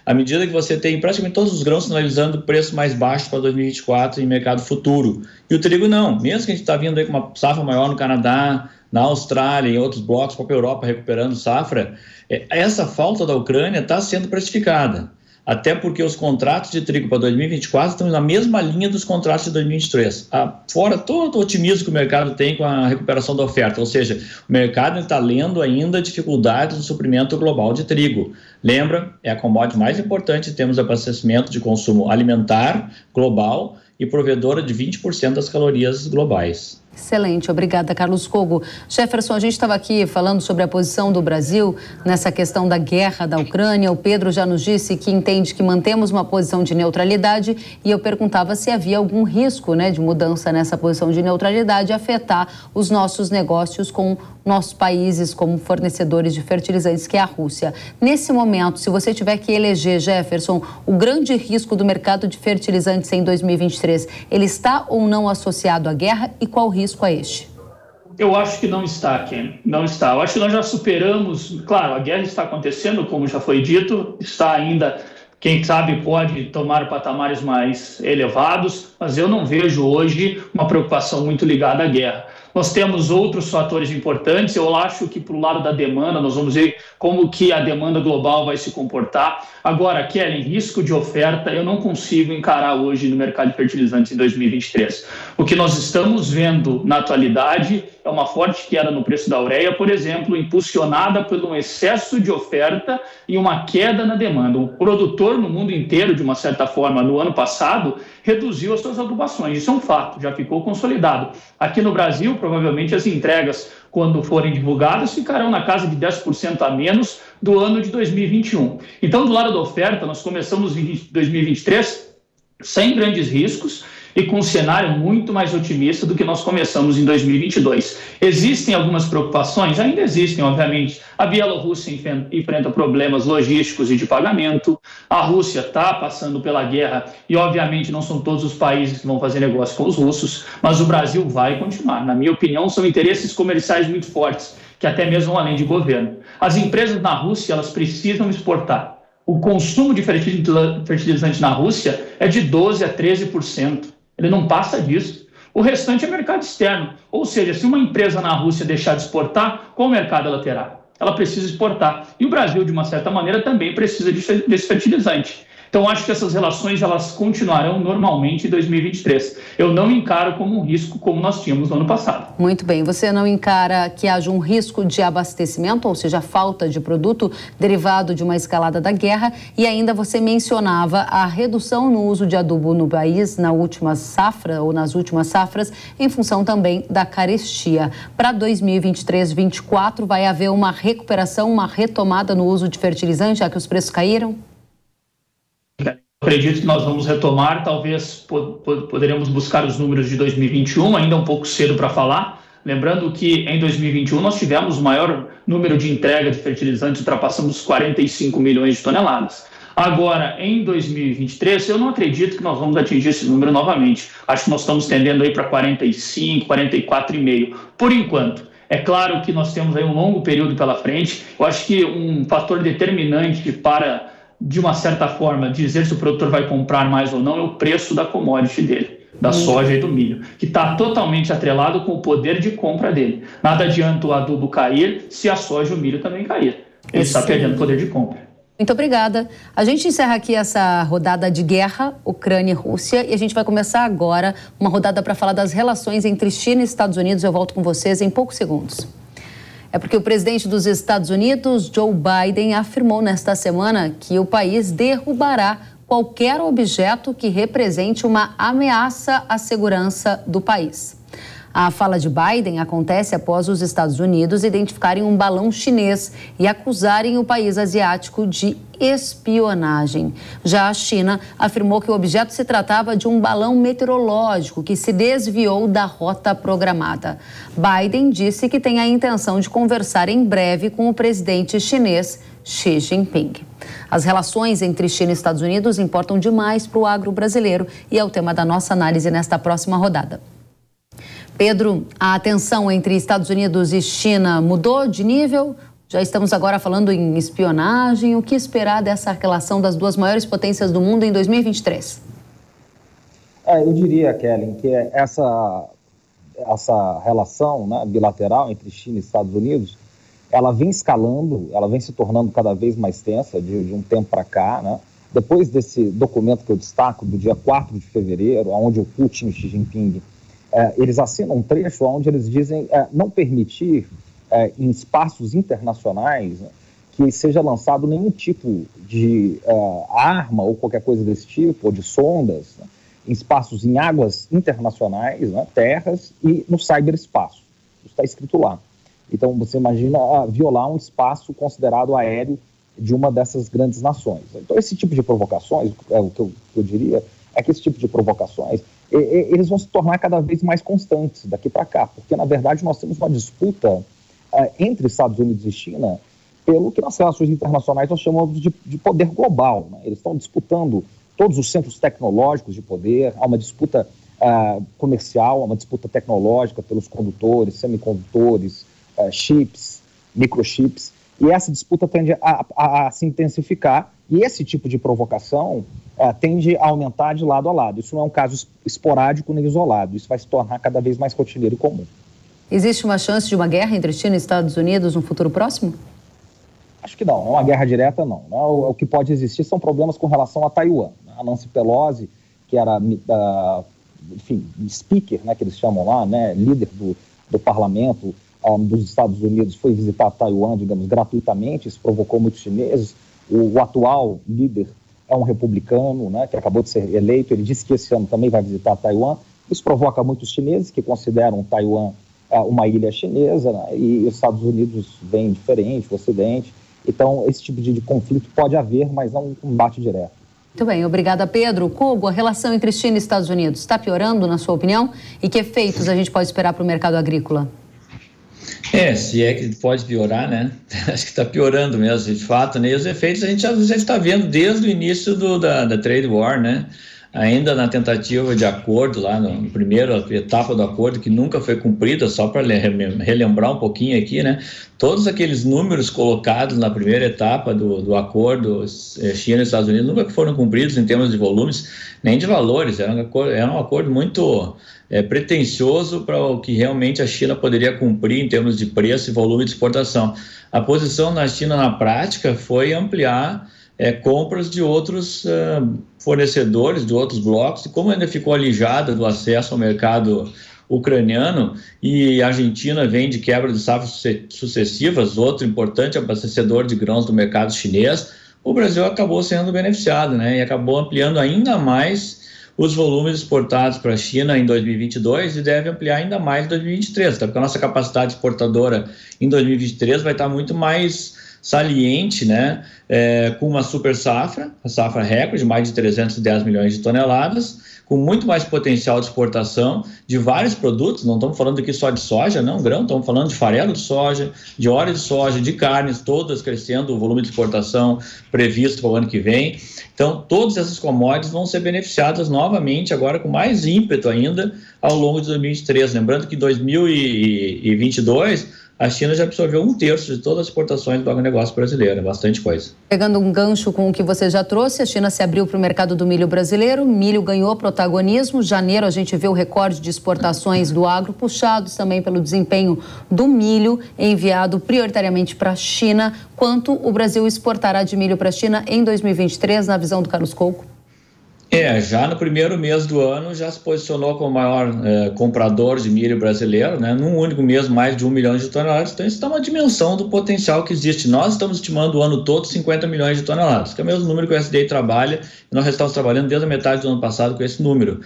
à medida que você tem praticamente todos os grãos sinalizando preço mais baixo para 2024 em mercado futuro. E o trigo não, mesmo que a gente está vindo aí com uma safra maior no Canadá, na Austrália, em outros blocos, a própria Europa recuperando safra, essa falta da Ucrânia está sendo precificada. Até porque os contratos de trigo para 2024 estão na mesma linha dos contratos de 2023. Fora todo o otimismo que o mercado tem com a recuperação da oferta, ou seja, o mercado está lendo ainda dificuldades no suprimento global de trigo. Lembra, é a commodity mais importante em termos de abastecimento de consumo alimentar global e provedora de 20% das calorias globais. Excelente, obrigada, Carlos Cogo. Jefferson, a gente estava aqui falando sobre a posição do Brasil nessa questão da guerra da Ucrânia. O Pedro já nos disse que entende que mantemos uma posição de neutralidade e eu perguntava se havia algum risco, de mudança nessa posição de neutralidade afetar os nossos negócios com nossos países como fornecedores de fertilizantes, que é a Rússia. Nesse momento, se você tiver que eleger, Jefferson, o grande risco do mercado de fertilizantes em 2023, ele está ou não associado à guerra e qual risco é este? Eu acho que não está, Ken. Não está. Eu acho que nós já superamos. Claro, a guerra está acontecendo, como já foi dito, está ainda, quem sabe, pode tomar patamares mais elevados, mas eu não vejo hoje uma preocupação muito ligada à guerra. Nós temos outros fatores importantes. Eu acho que, para o lado da demanda, nós vamos ver como que a demanda global vai se comportar. Agora, Kellen, risco de oferta, eu não consigo encarar hoje no mercado de fertilizantes em 2023. O que nós estamos vendo na atualidade é uma forte queda no preço da ureia, por exemplo, impulsionada por um excesso de oferta e uma queda na demanda. O produtor no mundo inteiro, de uma certa forma, no ano passado, reduziu as suas adubações. Isso é um fato, já ficou consolidado. Aqui no Brasil, provavelmente as entregas, quando forem divulgadas, ficarão na casa de 10% a menos do ano de 2021. Então, do lado da oferta, nós começamos 2023 sem grandes riscos e com um cenário muito mais otimista do que nós começamos em 2022. Existem algumas preocupações? Ainda existem, obviamente. A Bielorrússia enfrenta problemas logísticos e de pagamento. A Rússia está passando pela guerra e, obviamente, não são todos os países que vão fazer negócio com os russos, mas o Brasil vai continuar. Na minha opinião, são interesses comerciais muito fortes, que até mesmo vão além de governo. As empresas na Rússia, elas precisam exportar. O consumo de fertilizante na Rússia é de 12% a 13%. Ele não passa disso. O restante é mercado externo. Ou seja, se uma empresa na Rússia deixar de exportar, qual mercado ela terá? Ela precisa exportar. E o Brasil, de uma certa maneira, também precisa desse fertilizante. Então, acho que essas relações elas continuarão normalmente em 2023. Eu não encaro como um risco como nós tínhamos no ano passado. Muito bem. Você não encara que haja um risco de abastecimento, ou seja, falta de produto derivado de uma escalada da guerra, e ainda você mencionava a redução no uso de adubo no país na última safra ou nas últimas safras, em função também da carestia. Para 2023-24 vai haver uma recuperação, uma retomada no uso de fertilizante, já que os preços caíram? Acredito que nós vamos retomar, talvez poderemos buscar os números de 2021, ainda um pouco cedo para falar. Lembrando que em 2021 nós tivemos o maior número de entrega de fertilizantes, ultrapassamos 45 milhões de toneladas. Agora, em 2023, eu não acredito que nós vamos atingir esse número novamente. Acho que nós estamos tendendo aí para 45, 44,5 por enquanto. É claro que nós temos aí um longo período pela frente. Eu acho que um fator determinante para, de uma certa forma, dizer se o produtor vai comprar mais ou não é o preço da commodity dele, da soja e do milho, que está totalmente atrelado com o poder de compra dele. Nada adianta o adubo cair se a soja e o milho também cair. Ele está perdendo poder de compra. Muito obrigada. A gente encerra aqui essa rodada de guerra, Ucrânia e Rússia, e a gente vai começar agora uma rodada para falar das relações entre China e Estados Unidos. Eu volto com vocês em poucos segundos. É porque o presidente dos Estados Unidos, Joe Biden, afirmou nesta semana que o país derrubará qualquer objeto que represente uma ameaça à segurança do país. A fala de Biden acontece após os Estados Unidos identificarem um balão chinês e acusarem o país asiático de espionagem. Já a China afirmou que o objeto se tratava de um balão meteorológico que se desviou da rota programada. Biden disse que tem a intenção de conversar em breve com o presidente chinês Xi Jinping. As relações entre China e Estados Unidos importam demais para o agro brasileiro e é o tema da nossa análise nesta próxima rodada. Pedro, a tensão entre Estados Unidos e China mudou de nível? Já estamos agora falando em espionagem. O que esperar dessa relação das duas maiores potências do mundo em 2023? Eu diria, Kellen, que essa relação, né, bilateral entre China e Estados Unidos, ela vem escalando, ela vem se tornando cada vez mais tensa de um tempo para cá, né? Depois desse documento que eu destaco, do dia 4 de fevereiro, onde o Putin e o Xi Jinping eles assinam um trecho onde eles dizem não permitir em espaços internacionais, né, que seja lançado nenhum tipo de arma ou qualquer coisa desse tipo, ou de sondas, né, em espaços em águas internacionais, né, terras e no ciberespaço. Isso está escrito lá. Então você imagina violar um espaço considerado aéreo de uma dessas grandes nações. Então esse tipo de provocações, o que eu diria, é que esse tipo de provocações eles vão se tornar cada vez mais constantes daqui para cá, porque, na verdade, nós temos uma disputa entre Estados Unidos e China pelo que nas relações internacionais nós chamamos de poder global, né? Eles estão disputando todos os centros tecnológicos de poder, há uma disputa comercial, há uma disputa tecnológica pelos condutores, semicondutores, chips, microchips, e essa disputa tende a se intensificar, e esse tipo de provocação tende a aumentar de lado a lado. Isso não é um caso esporádico nem isolado, isso vai se tornar cada vez mais rotineiro e comum. Existe uma chance de uma guerra entre China e Estados Unidos no futuro próximo? Acho que não, não é uma guerra direta não. O que pode existir são problemas com relação a Taiwan. A Nancy Pelosi, que era, enfim, speaker, né, que eles chamam lá, né, líder do parlamento dos Estados Unidos, foi visitar Taiwan, digamos, gratuitamente, isso provocou muitos chineses. O atual líder é um republicano, né, que acabou de ser eleito, ele disse que esse ano também vai visitar Taiwan. Isso provoca muitos chineses que consideram Taiwan uma ilha chinesa, né, e os Estados Unidos vêm diferente, o Ocidente. Então, esse tipo de conflito pode haver, mas não um combate direto. Muito bem, obrigada, Pedro. Cubo, a relação entre China e Estados Unidos está piorando, na sua opinião? E que efeitos a gente pode esperar para o mercado agrícola? Se é que pode piorar, né? Acho que está piorando mesmo, de fato, né? E os efeitos a gente já está vendo desde o início da trade war, né? Ainda na tentativa de acordo lá, na primeira etapa do acordo, que nunca foi cumprida, só para relembrar um pouquinho aqui, né? Todos aqueles números colocados na primeira etapa do acordo China e Estados Unidos nunca foram cumpridos em termos de volumes, nem de valores. Era um acordo muito pretensioso para o que realmente a China poderia cumprir em termos de preço e volume de exportação. A posição da China na prática foi ampliar compras de outros fornecedores, de outros blocos, e como ainda ficou alijada do acesso ao mercado ucraniano e a Argentina vem de quebra de safras sucessivas, outro importante abastecedor de grãos do mercado chinês, o Brasil acabou sendo beneficiado, né? E acabou ampliando ainda mais os volumes exportados para a China em 2022 e deve ampliar ainda mais em 2023, tá? Porque a nossa capacidade exportadora em 2023 vai estar muito mais saliente, né? Com uma super safra, a safra recorde, mais de 310 milhões de toneladas, com muito mais potencial de exportação de vários produtos, não estamos falando aqui só de soja, não, grão, estamos falando de farelo de soja, de óleo de soja, de carnes, todas crescendo o volume de exportação previsto para o ano que vem. Então, todas essas commodities vão ser beneficiadas novamente, agora com mais ímpeto ainda, ao longo de 2023. Lembrando que em 2022, a China já absorveu 1/3 de todas as exportações do agronegócio brasileiro, bastante coisa. Pegando um gancho com o que você já trouxe, a China se abriu para o mercado do milho brasileiro, milho ganhou protagonismo, janeiro a gente vê o recorde de exportações do agro, puxados também pelo desempenho do milho enviado prioritariamente para a China. Quanto o Brasil exportará de milho para a China em 2023, na visão do Carlos Coco? Já no primeiro mês do ano já se posicionou como o maior comprador de milho brasileiro, né? Num único mês mais de 1 milhão de toneladas, então isso dá uma dimensão do potencial que existe. Nós estamos estimando o ano todo 50 milhões de toneladas, que é o mesmo número que o USDA trabalha, e nós estamos trabalhando desde a metade do ano passado com esse número,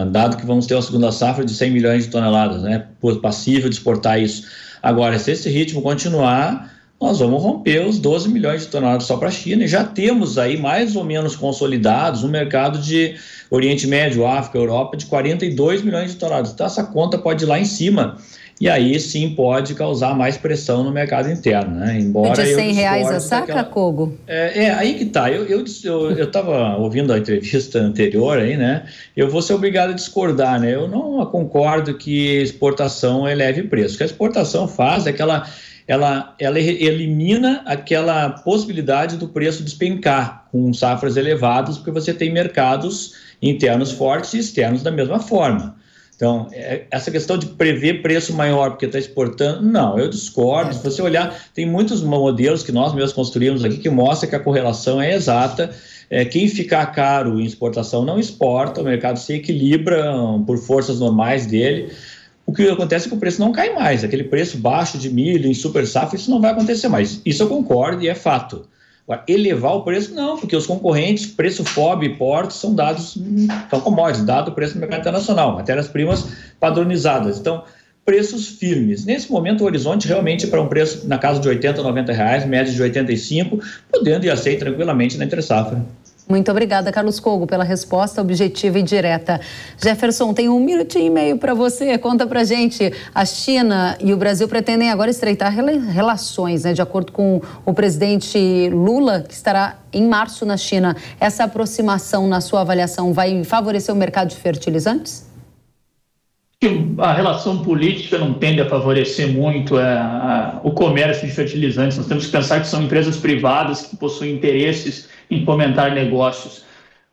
dado que vamos ter uma segunda safra de 100 milhões de toneladas, né? Passível de exportar isso. Agora, se esse ritmo continuar, nós vamos romper os 12 milhões de toneladas só para a China, e já temos aí mais ou menos consolidados um mercado de Oriente Médio, África, Europa, de 42 milhões de toneladas. Então essa conta pode ir lá em cima, e aí sim pode causar mais pressão no mercado interno, né? Embora de R$100 a saca, Cogo? Aí que tá. Eu estava ouvindo a entrevista anterior aí, né? Eu vou ser obrigado a discordar, né? Eu não concordo que exportação eleve preço. O que a exportação faz é que ela elimina aquela possibilidade do preço despencar com safras elevadas, porque você tem mercados internos fortes e externos da mesma forma. Então, essa questão de prever preço maior porque está exportando, não, eu discordo. Se você olhar, tem muitos modelos que nós mesmos construímos aqui que mostram que a correlação é exata. Quem ficar caro em exportação não exporta, o mercado se equilibra por forças normais dele. O que acontece é que o preço não cai mais, aquele preço baixo de milho em super safra, isso não vai acontecer mais. Isso eu concordo e é fato. Agora, elevar o preço, não, porque os concorrentes, preço FOB e portos, são commodities, dado o preço no mercado internacional, matérias-primas padronizadas. Então, preços firmes. Nesse momento, o horizonte realmente é para um preço na casa de R$80, R$90, média de 85, podendo ir aceito tranquilamente na entre-safra. Muito obrigada, Carlos Cogo, pela resposta objetiva e direta. Jefferson, tem 1 minutinho e meio para você. Conta pra gente. A China e o Brasil pretendem agora estreitar relações, né? De acordo com o presidente Lula, que estará em março na China. Essa aproximação, na sua avaliação, vai favorecer o mercado de fertilizantes? A relação política não tende a favorecer muito o comércio de fertilizantes. Nós temos que pensar que são empresas privadas que possuem interesses em fomentar negócios.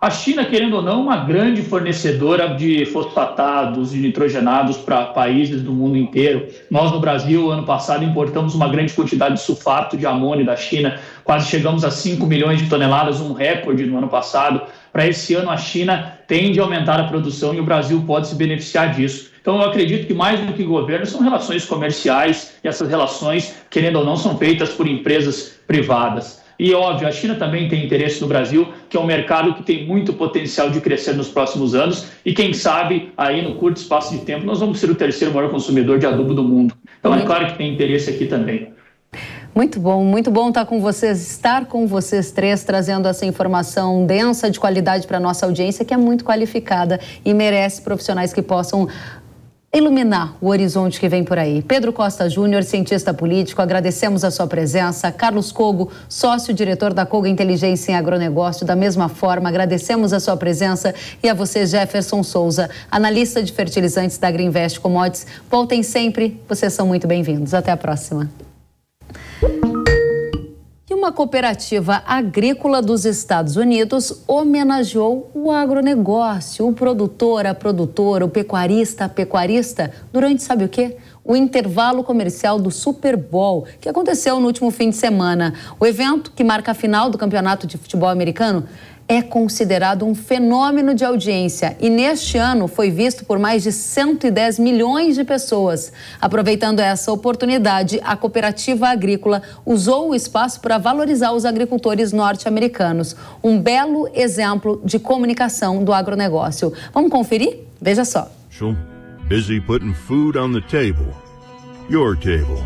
A China, querendo ou não, é uma grande fornecedora de fosfatados e nitrogenados para países do mundo inteiro. Nós, no Brasil, ano passado, importamos uma grande quantidade de sulfato de amônio da China, quase chegamos a 5 milhões de toneladas, um recorde no ano passado. Para esse ano, a China tende a aumentar a produção e o Brasil pode se beneficiar disso. Então, eu acredito que mais do que governo são relações comerciais, e essas relações, querendo ou não, são feitas por empresas privadas. E, óbvio, a China também tem interesse no Brasil, que é um mercado que tem muito potencial de crescer nos próximos anos, e quem sabe, aí no curto espaço de tempo, nós vamos ser o terceiro maior consumidor de adubo do mundo. Então, é claro que tem interesse aqui também. Muito bom estar com vocês três, trazendo essa informação densa, de qualidade para a nossa audiência, que é muito qualificada e merece profissionais que possam iluminar o horizonte que vem por aí. Pedro Costa Júnior, cientista político, agradecemos a sua presença. Carlos Cogo, sócio-diretor da Cogo Inteligência em Agronegócio, da mesma forma, agradecemos a sua presença. E a você, Jefferson Souza, analista de fertilizantes da Greenvest Commodities. Voltem sempre, vocês são muito bem-vindos. Até a próxima. Uma cooperativa agrícola dos Estados Unidos homenageou o agronegócio, o produtor, a produtora, o pecuarista, a pecuarista, durante sabe o quê? o intervalo comercial do Super Bowl, que aconteceu no último fim de semana. O evento, que marca a final do Campeonato de Futebol Americano, é considerado um fenômeno de audiência e neste ano foi visto por mais de 110 milhões de pessoas. Aproveitando essa oportunidade, a cooperativa agrícola usou o espaço para valorizar os agricultores norte-americanos. Um belo exemplo de comunicação do agronegócio. Vamos conferir? Veja só. Busy putting food on the table. Your table.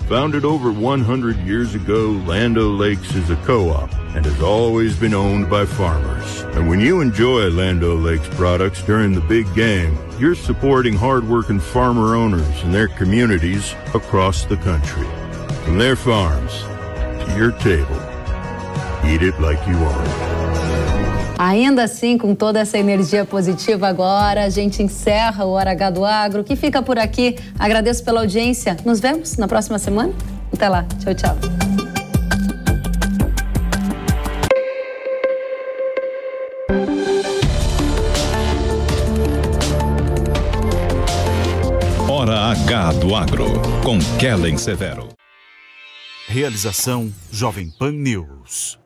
Founded over 100 years ago, Land O'Lakes is a co-op and has always been owned by farmers. And when you enjoy Land O'Lakes products during the big game, you're supporting hard-working farmer owners and their communities across the country. From their farms to your table, eat it like you own it. Ainda assim, com toda essa energia positiva agora, a gente encerra o Hora H do Agro, que fica por aqui. Agradeço pela audiência. Nos vemos na próxima semana. Até lá. Tchau, tchau. Hora H do Agro, com Kellen Severo. Realização Jovem Pan News.